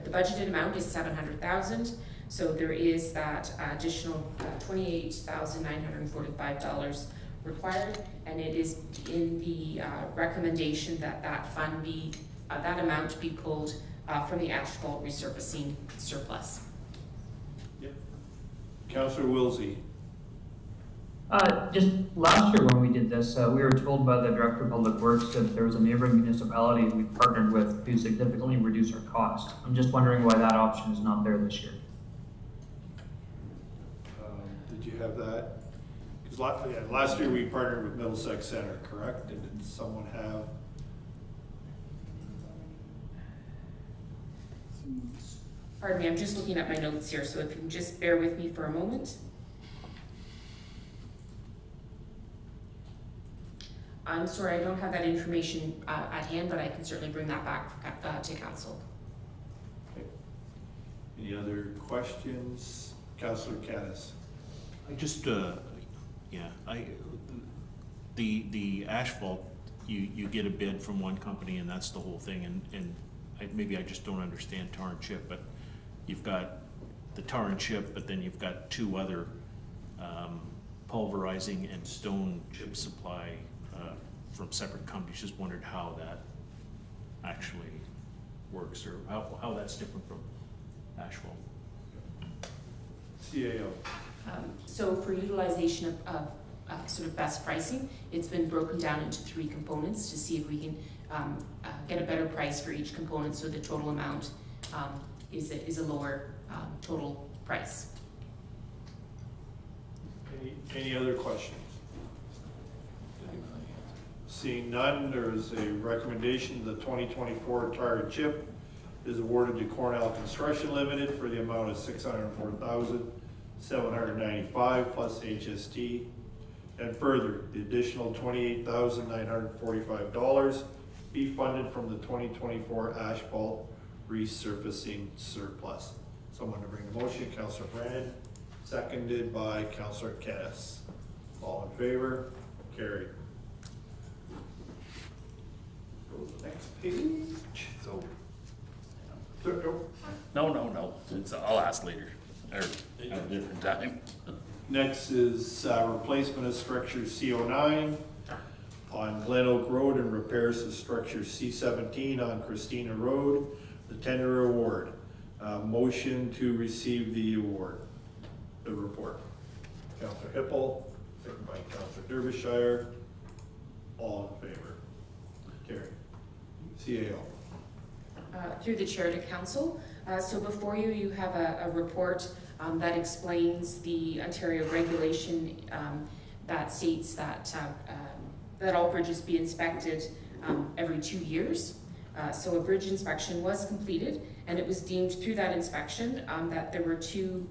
budgeted amount is $700,000. So there is that additional $28,945 required, and it is in the recommendation that that fund be that amount be pulled from the asphalt resurfacing surplus. Yep. Councillor Wilsey. Just last year when we did this, we were told by the Director of Public Works that there was a neighboring municipality we partnered with to significantly reduce our cost. I'm just wondering why that option is not there this year. Did you have that? Because last year we partnered with Middlesex Center, correct? And did someone have? Pardon me, I'm just looking at my notes here, so if you can just bear with me for a moment. I'm sorry, I don't have that information at hand, but I can certainly bring that back to council. Okay. Any other questions? Councillor Caddis. I just, the asphalt, you get a bid from one company and that's the whole thing, and maybe I just don't understand tar and chip, but you've got the tar and chip, but then you've got 2 other pulverizing and stone chip supply from separate companies. Just wondered how that actually works, or how that's different from asphalt. CAO. So for utilization of sort of best pricing, it's been broken down into 3 components to see if we can get a better price for each component, so the total amount is a lower total price. Any other questions? Seeing none, there is a recommendation the 2024 tar and chip is awarded to Cornell Construction Limited for the amount of $604,795 plus HST. And further, the additional $28,945 be funded from the 2024 asphalt resurfacing surplus. Someone to bring the motion, Councillor Brennan, seconded by Councillor Cass. All in favor? Carried. Go to the next page. So, No. no, I'll ask later, or at a different time. Next is replacement of structure C09 on Glen Oak Road and repairs to structure C17 on Christina Road, the tender award. Motion to receive the award, the report. Councillor Hippel, second by Councillor Derbyshire. All in favor? Carried. CAO. Through the chair to council. So before you, you have a report that explains the Ontario regulation that states that that all bridges be inspected every 2 years. So a bridge inspection was completed, and it was deemed through that inspection that there were 2,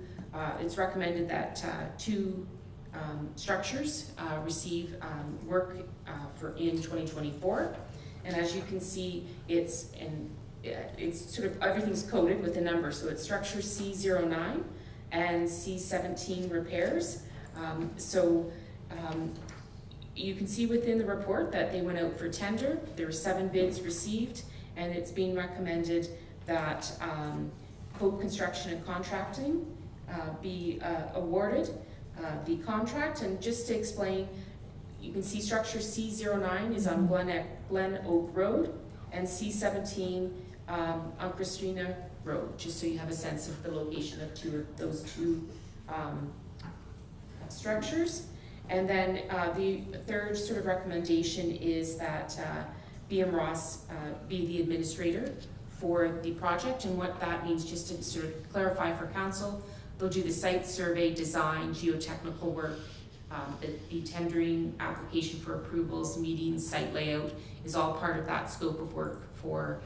it's recommended that 2 structures receive work in 2024. And as you can see, it's sort of, everything's coded with a number. So it's structure C09 and C17 repairs. You can see within the report that they went out for tender. There were 7 bids received, and it's being recommended that Cope Construction and Contracting be awarded the contract. And just to explain, you can see structure C09 is on Glen Oak Road, and C17 on Christina Road, just so you have a sense of the location of those two structures. And then the third sort of recommendation is that BM Ross be the administrator for the project. And what that means, just to sort of clarify for council, they'll do the site survey, design, geotechnical work, the tendering, application for approvals, meetings, site layout is all part of that scope of work for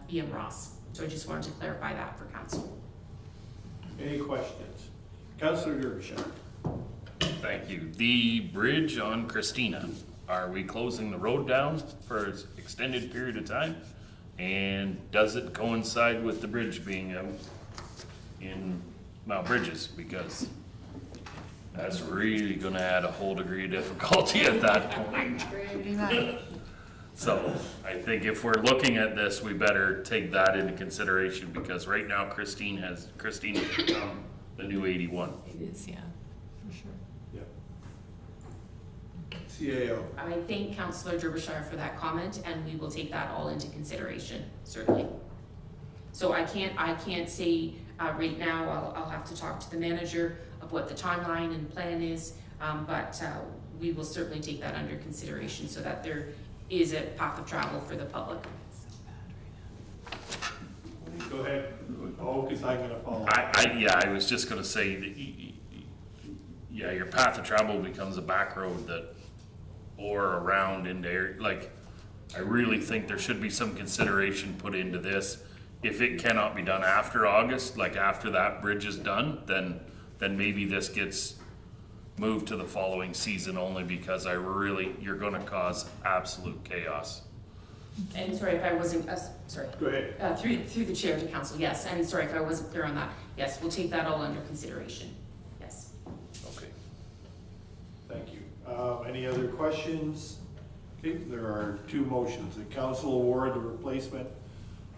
BM Ross. So I just wanted to clarify that for council. Any questions? Councillor Derbyshire. Thank you. The bridge on Christina, are we closing the road down for an extended period of time? And does it coincide with the bridge being out in Mount Bridges? Because that's really gonna add a whole degree of difficulty at that point. So I think if we're looking at this, we better take that into consideration, because right now Christine has become the new 81. It is, yeah, for sure. CAO. I thank Councillor Derbyshire for that comment, and we will take that all into consideration, certainly. So I can't say right now. I'll have to talk to the manager of what the timeline and plan is, but we will certainly take that under consideration so that there is a path of travel for the public. Go ahead. Oh, because I'm going to follow. I was just gonna say that, yeah, your path of travel becomes a back road that, or around in there. Like, I really think there should be some consideration put into this. If it cannot be done after August, like after that bridge is done, then maybe this gets moved to the following season, only because you're gonna cause absolute chaos. And sorry if I wasn't, sorry. Go ahead. Through the chair to council, yes, and sorry if I wasn't clear on that. Yes, we'll take that all under consideration, yes. Okay. Thank you. Any other questions? Okay, there are 2 motions. The council award the replacement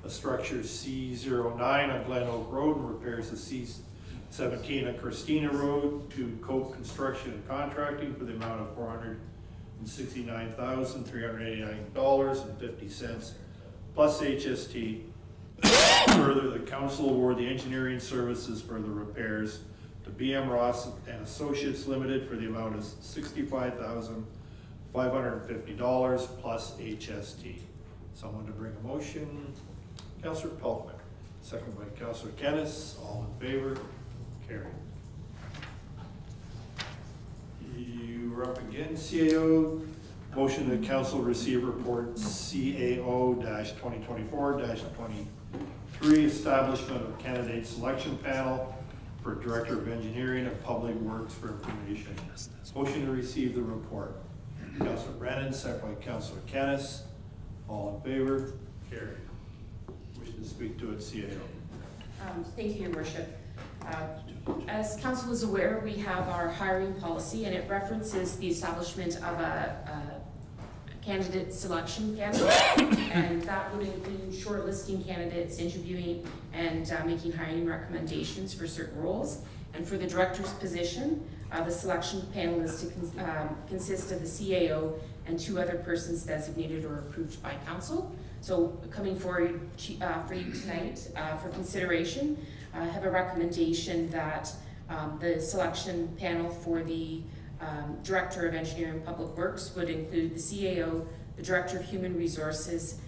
of structure C09 on Glen Oak Road and repairs to C17 on Christina Road to Cope Construction and Contracting for the amount of $469,389.50 plus HST. Further, the council award the engineering services for the repairs to BM Ross and Associates Limited for the amount of $65,550 plus HST. Someone to bring a motion? Councillor Pelkman, second by Councillor Kennis. All in favor? Carried. You're up again, CAO. Motion that council receive report CAO-2024-23, establishment of candidate selection panel for Director of Engineering and Public Works for information. Motion to receive the report. Councillor Brennan, second by Councillor Kennis. All in favor? Carried. Wish to speak to it, CAO. Thank you, Your Worship. As council is aware, we have our hiring policy, and it references the establishment of a candidate selection panel, and that would include shortlisting candidates, interviewing, and making hiring recommendations for certain roles. And for the director's position, the selection panel is to consist of the CAO and 2 other persons designated or approved by council. So coming forward for you tonight for consideration, I have a recommendation that the selection panel for the Director of Engineering and Public Works would include the CAO, the Director of Human Resources,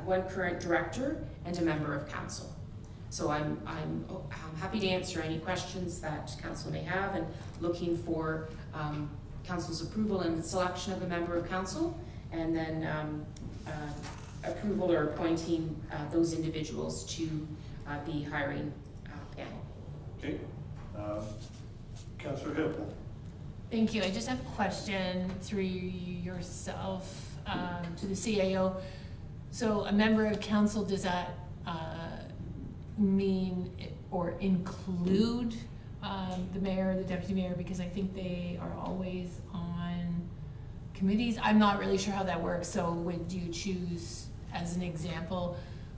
1 current director, and a member of council. So I'm happy to answer any questions that council may have, and looking for council's approval and selection of a member of council, and then approval or appointing those individuals to the hiring panel. Okay. Councillor Hippel. Thank you. I just have a question through yourself to the CAO. So a member of council, does that mean or include the mayor or the deputy mayor? Because I think they are always on committees. I'm not really sure how that works. So would you choose, as an example,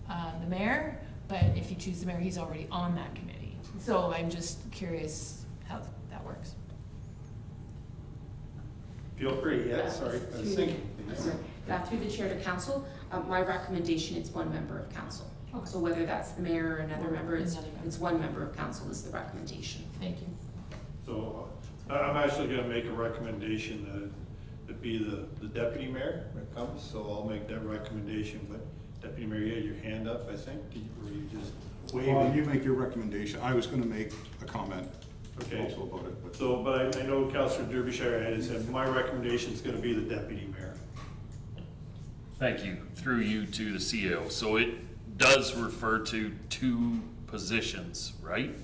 the mayor? But if you choose the mayor, he's already on that committee. So I'm just curious how that works. Feel free, yeah, sorry. I was thinking. Through the chair to council, my recommendation is 1 member of council. Okay. So whether that's the mayor or another member, it's 1 member of council is the recommendation. Thank you. So I'm actually going to make a recommendation that it be the deputy mayor that comes, so I'll make that recommendation. But Deputy Mayor, you had your hand up, I think, or you just waving? Well, you make your recommendation. I was going to make a comment also about it. But. So, but I know Councillor Derbyshire had said, my recommendation is going to be the deputy mayor. Thank you. Through you to the CEO. So it does refer to 2 positions, right?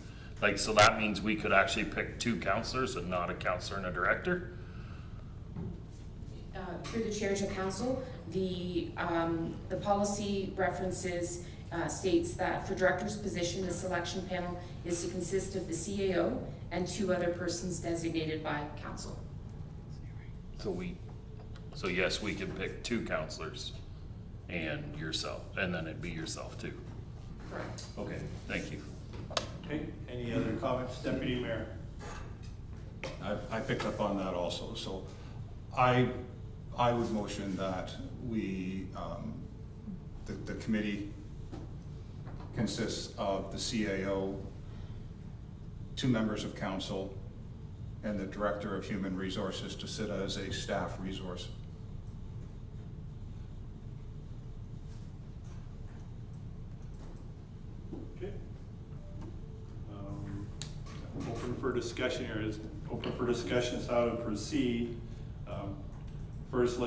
Like, so that means we could actually pick 2 councillors and not a councillor and a director? Through the chair to council, the policy references states that for director's position, the selection panel is to consist of the CAO and 2 other persons designated by council. So yes, we can pick 2 councillors and yourself, and then it'd be yourself too. Correct. Okay, thank you. Okay, any other comments, Deputy Mayor? I picked up on that also. So I would motion that we, the committee consists of the CAO, 2 members of council, and the Director of Human Resources to sit as a staff resource. Okay. Open for discussion here. Is open for discussion as how to proceed. First,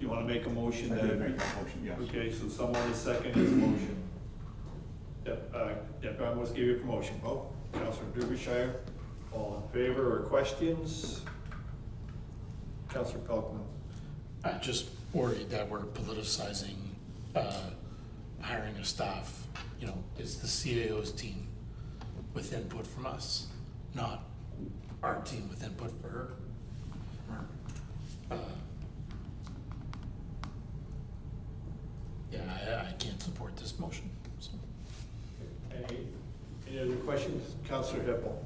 you want to make a motion? I did make that motion, yes. Okay, so someone is second his motion. Deb, I must give you a promotion. Well, Councillor Derbyshire, all in favor or questions? Councillor Pelkman. I'm just worried that we're politicizing hiring a staff. You know, it's the CAO's team with input from us, not our team with input for her. Yeah, I can't support this motion. So. Any other questions? Councillor Hippel.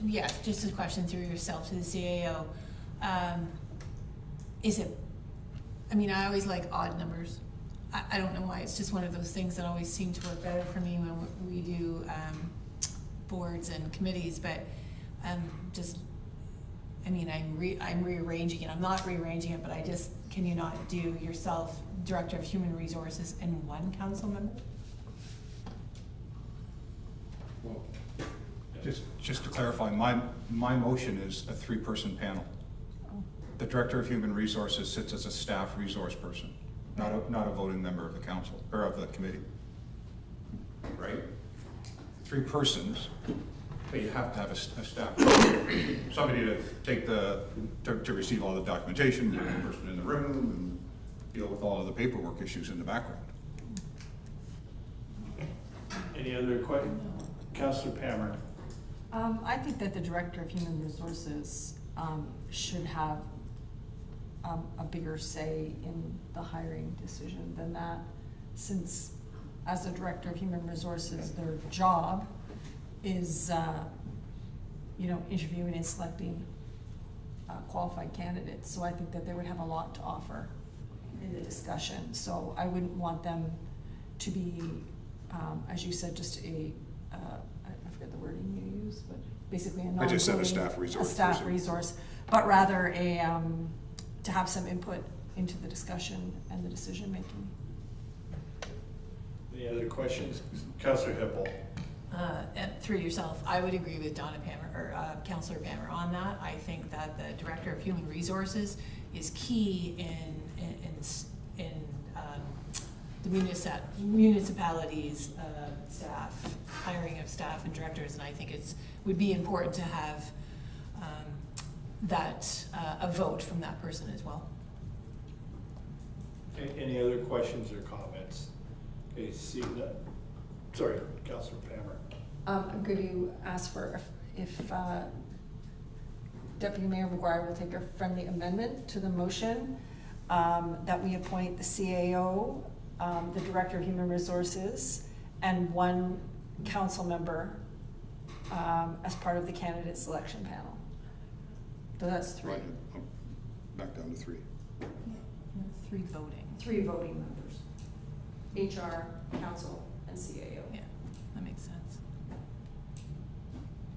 Yes, just a question through yourself to the CAO. Is it, I mean, I always like odd numbers. I don't know why, it's just one of those things that always seem to work better for me when we do boards and committees, but just, I mean, I'm rearranging it, I'm not rearranging it, but I just, can you not do yourself Director of Human Resources and one council member? Just to clarify, my motion is a 3-person panel. The Director of Human Resources sits as a staff resource person, not a voting member of the council, or of the committee. Right? 3 persons, but you have to have a staff. Somebody to take to receive all the documentation, the person in the room, and deal with all of the paperwork issues in the background. Any other questions? Councillor Pammer. I think that the Director of Human Resources should have a bigger say in the hiring decision than that, since as a Director of Human Resources, their job is, interviewing and selecting qualified candidates. So I think that they would have a lot to offer in the discussion. So I wouldn't want them to be, as you said, just I forget the wording you used, but basically a I just said a staff resource. A staff resource, but rather to have some input into the discussion and the decision making. Any other questions? Councillor Hippel. And through yourself, I would agree with Donna Pammer, or Councillor Pammer on that. I think that the Director of Human Resources is key in the municipalities' staff, hiring of staff and directors, and I think would be important to have a vote from that person as well. Okay, any other questions or comments? Okay, seeing that. Sorry, Councillor Pammer. I'm going to ask for if Deputy Mayor McGuire will take a friendly amendment to the motion that we appoint the CAO, the Director of Human Resources, and 1 council member as part of the candidate selection panel. So that's 3. Right, back down to 3. 3 voting. 3 voting members. HR, council, and CAO. Yeah, that makes sense.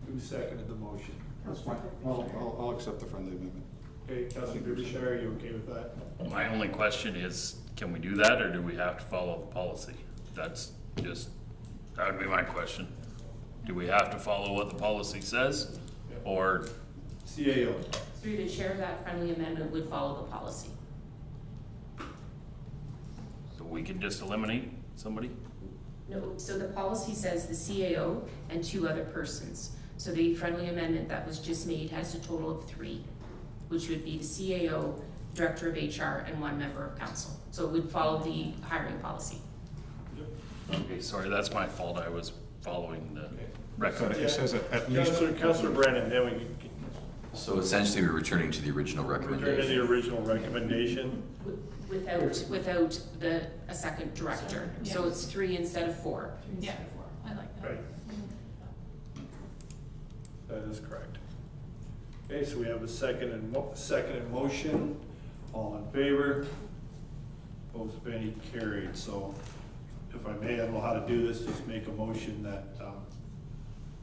Who seconded the motion? That's fine. I'll accept the friendly amendment. Okay, Councillor Derbyshire, are you okay with that? My only question is, can we do that, or do we have to follow the policy? That would be my question. Do we have to follow what the policy says, or? CAO. Through the chair, that friendly amendment would follow the policy. So we can just eliminate somebody? No, so the policy says the CAO and 2 other persons. So the friendly amendment that was just made has a total of 3, which would be the CAO, Director of HR, and 1 member of council. So it would follow the hiring policy. Okay, sorry, that's my fault. I was following the record. It says at least. Councillor Brennan, then we can. So essentially, we're returning to the original Return to recommendation. the original recommendation. Without a second director. Yeah. So it's 3 instead of 4. Yeah, I like that. Right. That is correct. Okay, so we have a second and motion. All in favor? Opposed, if any, carried. So if I may, I don't know how to do this, just make a motion that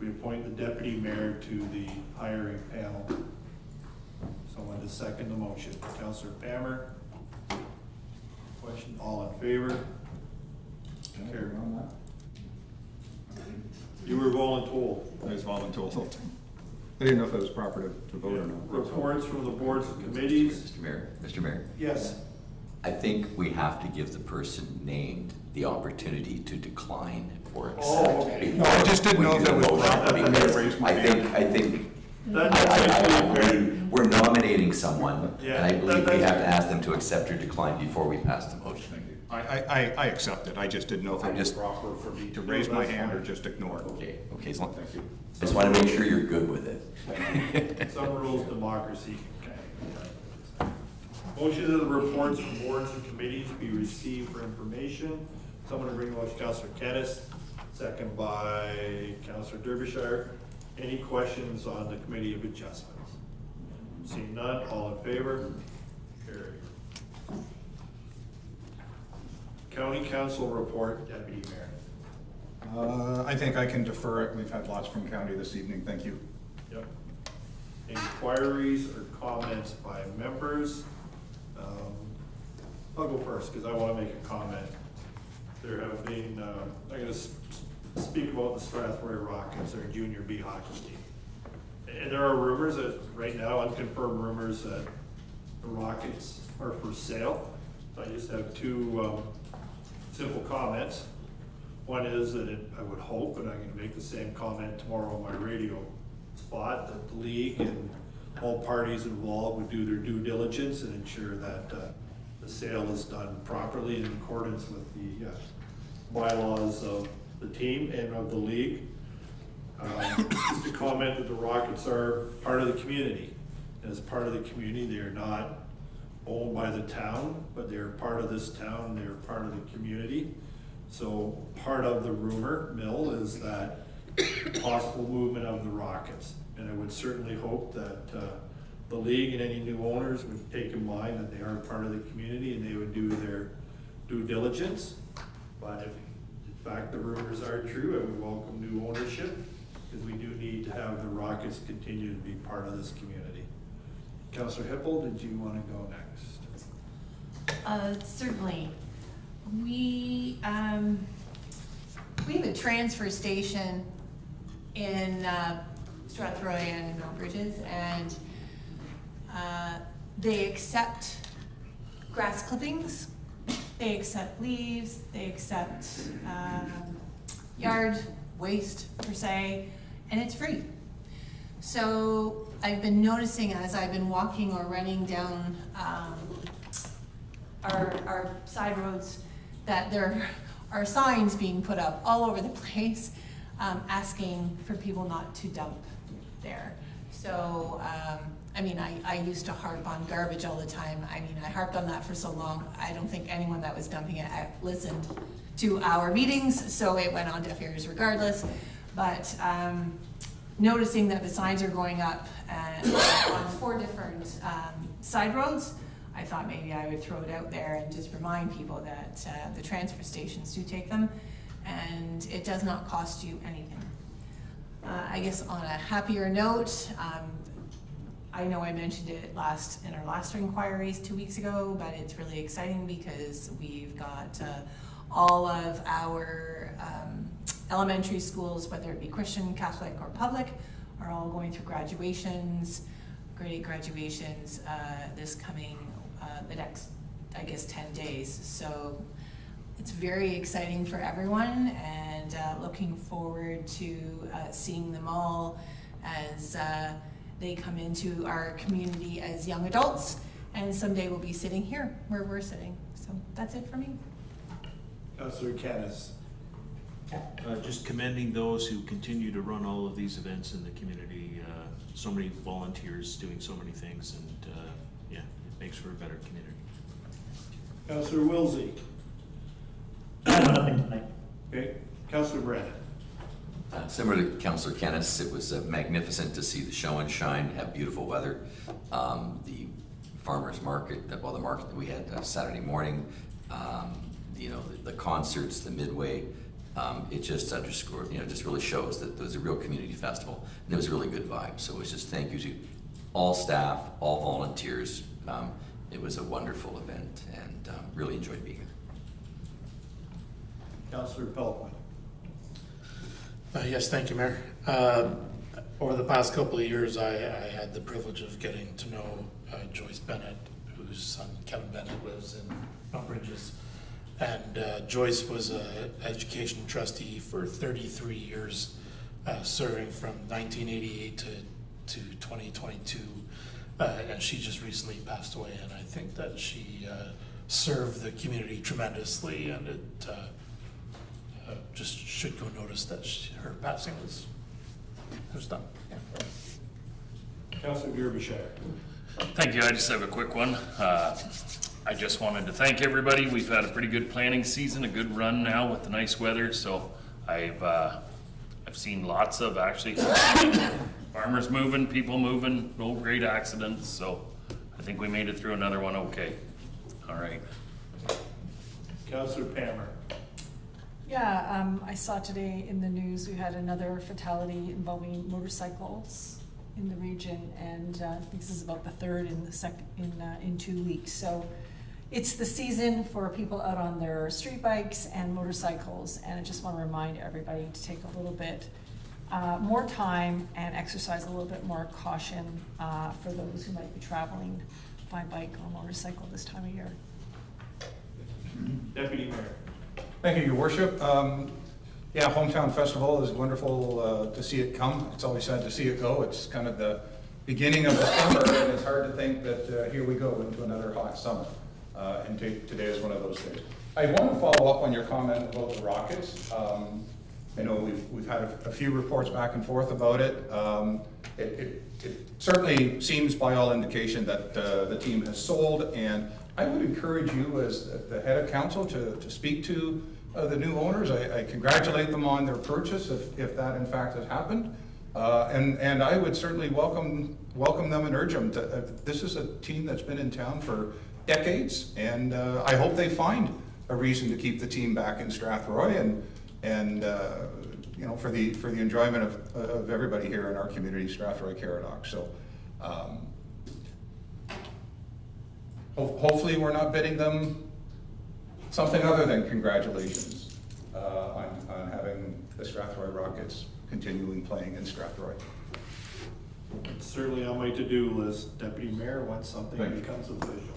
we appoint the deputy mayor to the hiring panel. Someone to second the motion. Councillor Pammer. Question, all in favor? Carried. You were voluntold. I was voluntold. I didn't know if it was proper to vote or not. Reports from the boards and committees. Mr. Mayor, Yes. I think we have to give the person named the opportunity to decline or accept. Oh, okay. No, I just didn't know if it was proper for me to raise my hand. I think I believe we're nominating someone, and I believe we have to ask them to accept or decline before we pass the motion. I accept it. I just didn't know if it was proper for me to raise my hand or just ignore it. Okay, as long, Thank you. I just want to make sure you're good with it. Some rules, democracy. Motion of the reports from boards and committees be received for information. Someone to bring the motion, Councillor Kennis, second by Councillor Derbyshire. Any questions on the Committee of Adjustments? Seeing none, all in favor? Carried. County Council report, Deputy Mayor. I think I can defer it. We've had lots from county this evening. Thank you. Yep. Inquiries or comments by members? I'll go first because I want to make a comment. There have been, I'm going to speak about the Strathroy Rockets, our junior B hockey team. And there are rumors that, right now, unconfirmed rumors that the Rockets are for sale. So I just have two simple comments. One is that I would hope, and I'm going to make the same comment tomorrow on my radio spot, that the league and all parties involved would do their due diligence and ensure that the sale is done properly in accordance with the bylaws of the team and of the league. Just a comment that the Rockets are part of the community. And as part of the community, they are not owned by the town, but they're part of this town, they're part of the community. So part of the rumor mill is that possible movement of the Rockets. And I would certainly hope that the league and any new owners would take in mind that they are part of the community and they would do their due diligence. But if in fact the rumors are true, I would welcome new ownership because we do need to have the Rockets continue to be part of this community. Councillor Hippel, did you want to go next? Certainly. We have a transfer station in Strathroy and Mount Bridges, and they accept grass clippings, they accept leaves, they accept yard waste per se, and it's free. So I've been noticing as I've been walking or running down our side roads that there are signs being put up all over the place asking for people not to dump there. So, I mean, I used to harp on garbage all the time. I mean, I harped on that for so long. I don't think anyone that was dumping it listened to our meetings, so it went on deaf ears regardless. But noticing that the signs are going up on 4 different side roads, I thought maybe I would throw it out there and just remind people that the transfer stations do take them, and it does not cost you anything. I guess on a happier note, I know I mentioned it in our last inquiries 2 weeks ago, but it's really exciting because we've got all of our elementary schools, whether it be Christian, Catholic, or public, are all going through graduations, grade 8 graduations this coming, the next, I guess, 10 days. So it's very exciting for everyone, and looking forward to seeing them all as they come into our community as young adults, and someday we'll be sitting here where we're sitting. So that's it for me. Councillor Canis. Just commending those who continue to run all of these events in the community. So many volunteers doing so many things, and yeah, it makes for a better community. Councillor Wilsey. I have nothing tonight. Okay. Councillor Brandon. Similar to Councillor Kennis, it was magnificent to see the show and shine, have beautiful weather. The farmers market, the market that we had Saturday morning, you know, the concerts, the midway, it just underscored, you know, just really shows that there was a real community festival, and it was a really good vibe. So it was just thank you to all staff, all volunteers. It was a wonderful event, and really enjoyed being here. Councillor Peltman. Yes, thank you, Mayor. Over the past couple of years, I had the privilege of getting to know Joyce Bennett, whose son Kevin Bennett lives in Mount Bridges. And Joyce was an education trustee for 33 years, serving from 1988 to 2022. And she just recently passed away, and I think that she served the community tremendously, and it just should go notice that her passing was done. Yeah. Councillor Derbyshire. Thank you. I just have a quick one. I just wanted to thank everybody. We've had a pretty good planning season, a good run now with the nice weather. So I've seen lots of actually farmers moving, people moving, no great accidents. So I think we made it through another one okay. All right. Councillor Palmer. Yeah, I saw today in the news, we had another fatality involving motorcycles in the region, and I think this is about the third in 2 weeks. So it's the season for people out on their street bikes and motorcycles, and I just want to remind everybody to take a little bit more time and exercise a little bit more caution for those who might be traveling by bike or motorcycle this time of year. Deputy Mayor. Thank you, Your Worship. Yeah, Hometown Festival is wonderful to see it come. It's always sad to see it go. It's kind of the beginning of the summer, and it's hard to think that here we go into another hot summer. And today is one of those days. I want to follow up on your comment about the rockets. I know we've had a few reports back and forth about it. It certainly seems by all indication that the team has sold, and I would encourage you as the head of council to speak to the new owners. I congratulate them on their purchase if that in fact has happened. And I would certainly welcome them and urge them to, this is a team that's been in town for decades, and I hope they find a reason to keep the team back in Strathroy and you know, for the enjoyment of everybody here in our community, Strathroy-Caradoc. So hopefully we're not bidding them something other than congratulations on having the Strathroy Rockets continuing playing in Strathroy. It's certainly on my to-do list. Deputy Mayor, once something becomes official.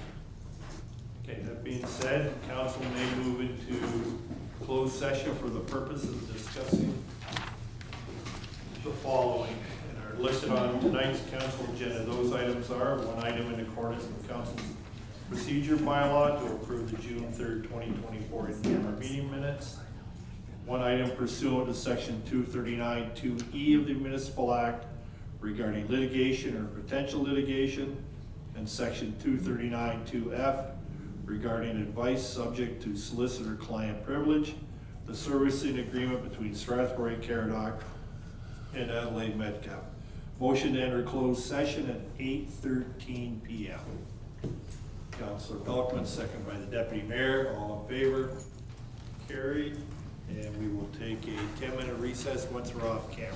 Okay, that being said, council may move into closed session for the purpose of discussing the following, and are listed on tonight's council agenda. Those items are: one item in accordance with council's procedure bylaw to approve the June 3rd, 2024 in-camera meeting minutes. One item pursuant to section 239(2)E of the Municipal Act regarding litigation or potential litigation, and section 239(2)F regarding advice subject to solicitor-client privilege, the servicing agreement between Strathroy-Caradoc and Adelaide Metcalf. Motion to enter closed session at 8:13 p.m. Councillor Belkman, second by the Deputy Mayor. All in favor? Carried. And we will take a 10-minute recess once we're off camera.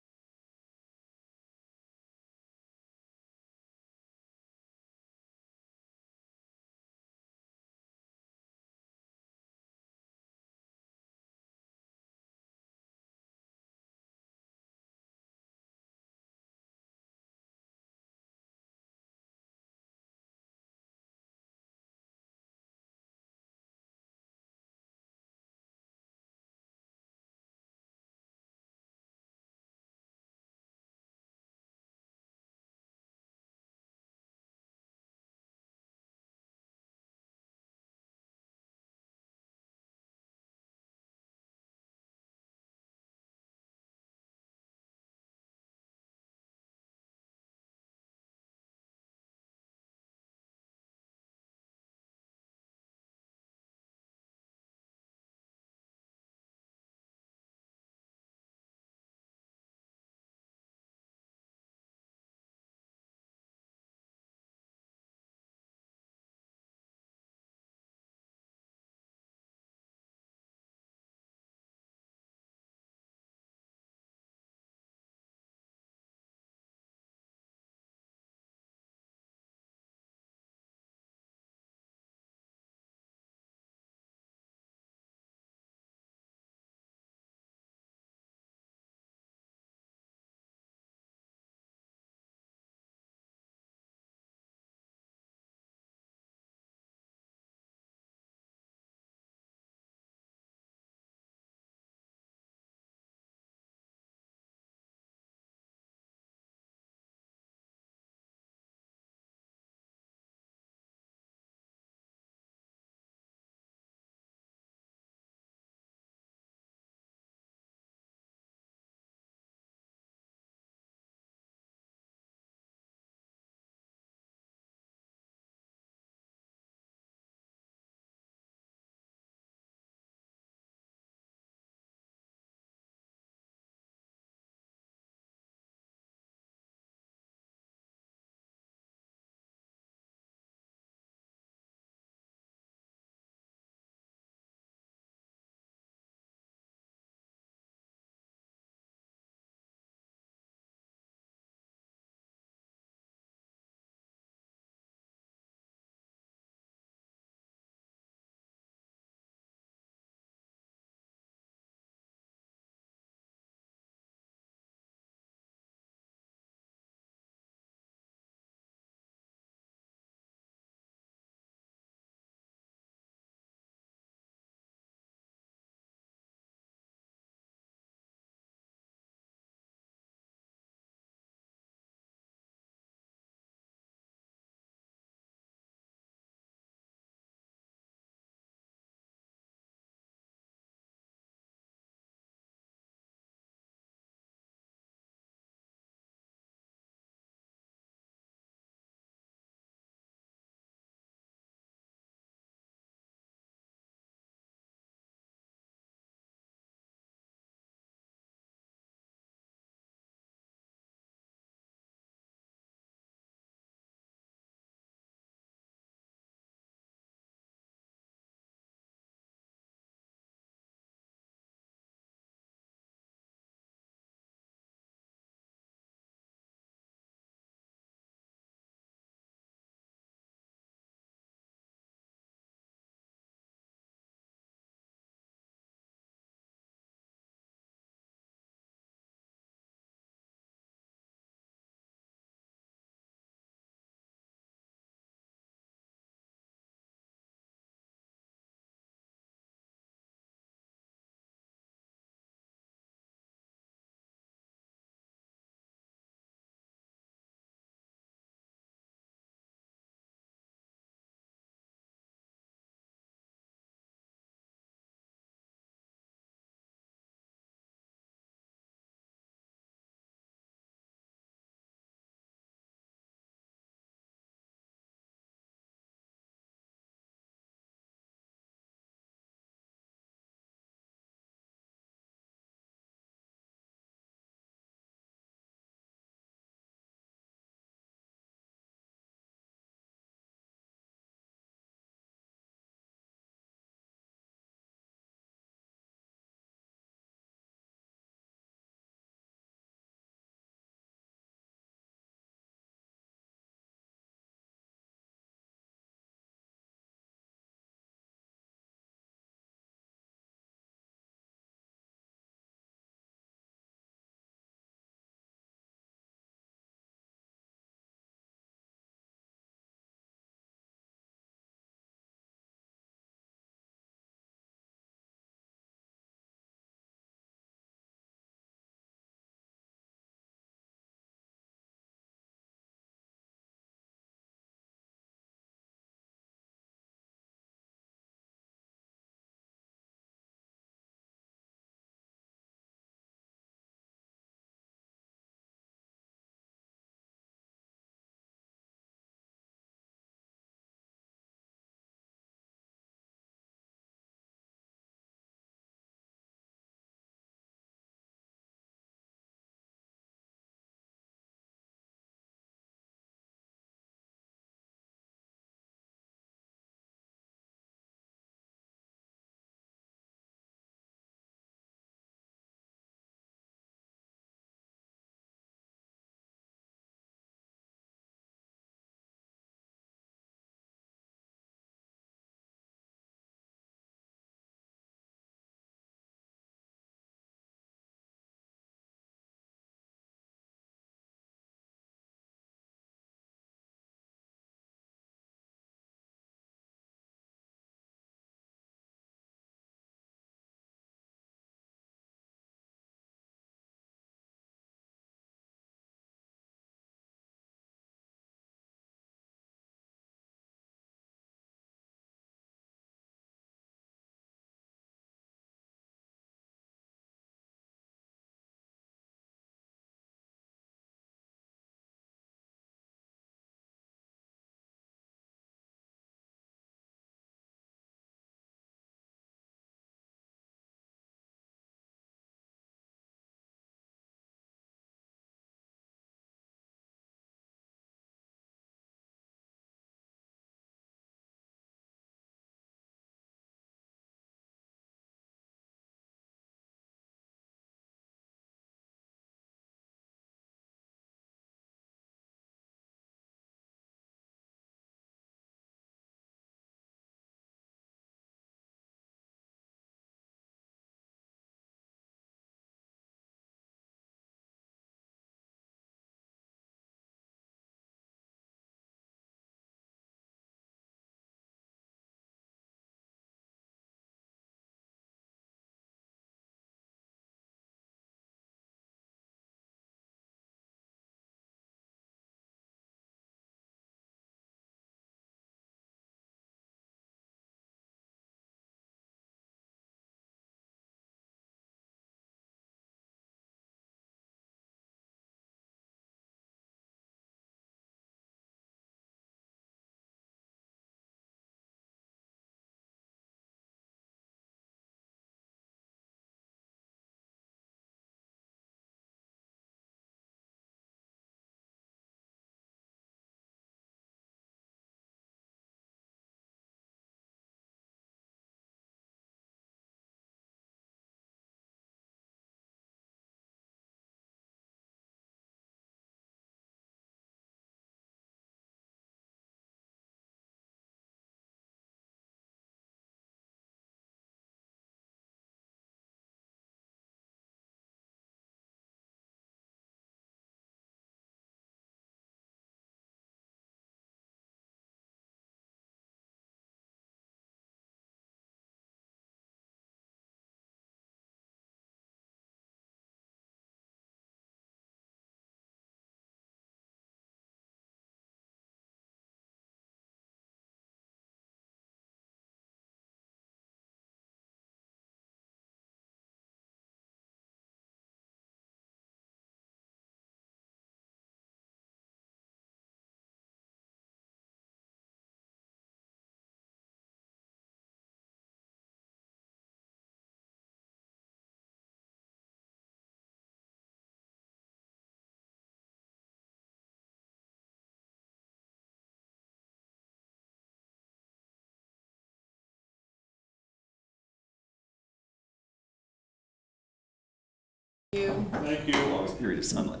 Thank you. Longest period of sunlight.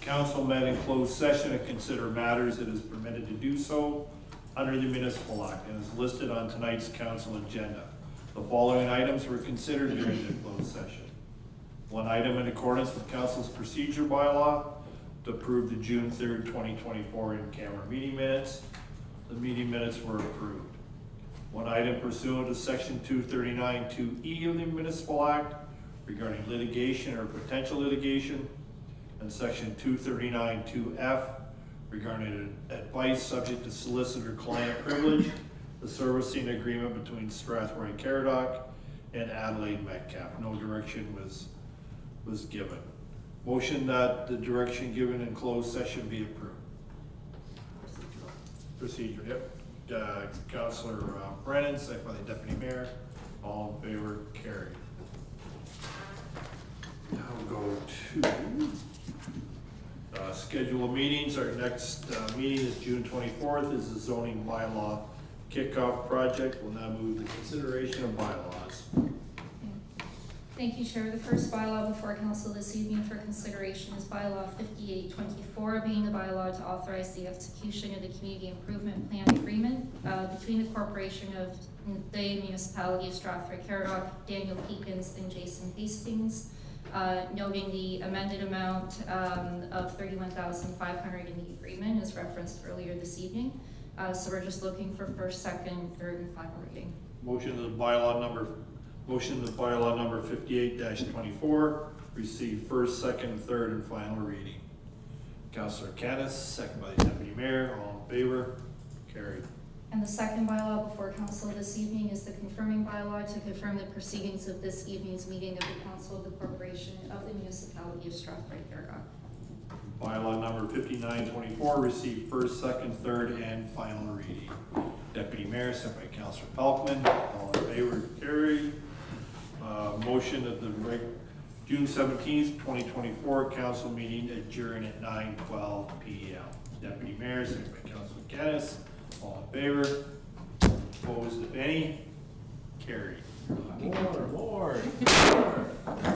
Council met in closed session to consider matters it is permitted to do so under the Municipal Act and is listed on tonight's council agenda. The following items were considered during the closed session. One item in accordance with council's procedure bylaw to approve the June 3rd, 2024 in-camera meeting minutes. The meeting minutes were approved. One item pursuant to section 239(2)(e) of the Municipal Act regarding litigation or potential litigation, and section 239(2)(f) regarding advice subject to solicitor-client privilege, the servicing agreement between Strathroy-Caradoc and Adelaide Metcalf. No direction was given. Motion that the direction given in closed session be approved. Procedure, yep. Councillor Brennan, second by the Deputy Mayor. All in favor, carried. Now we'll go to schedule of meetings. Our next meeting is June 24th, is the zoning bylaw kickoff project. We'll now move to consideration of bylaws. Thank you, Chair. The first bylaw before council this evening for consideration is bylaw 5824, being the bylaw to authorize the execution of the community improvement plan agreement between the corporation of the Municipality of Strathroy-Caradoc, Daniel Peekins and Jason Hastings, noting the amended amount of $31,500 in the agreement as referenced earlier this evening. So we're just looking for first, second, third, and final reading. Motion to the bylaw number 58-24 receive first, second, third, and final reading. Councillor Canis, second by the Deputy Mayor. All in favor? Carried. And the second bylaw before council this evening is the confirming bylaw to confirm the proceedings of this evening's meeting of the Council of the Corporation of the Municipality of Strathroy-Caradoc. Bylaw number 5924 receive first, second, third, and final reading. Deputy Mayor, second by Councillor Pelkman. All in favor? Carried. Motion of the June 17th, 2024 council meeting adjourn at 9:12 p.m. Deputy Mayor, second by Councillor Canis. All in favor? Opposed, if any? Carried. More.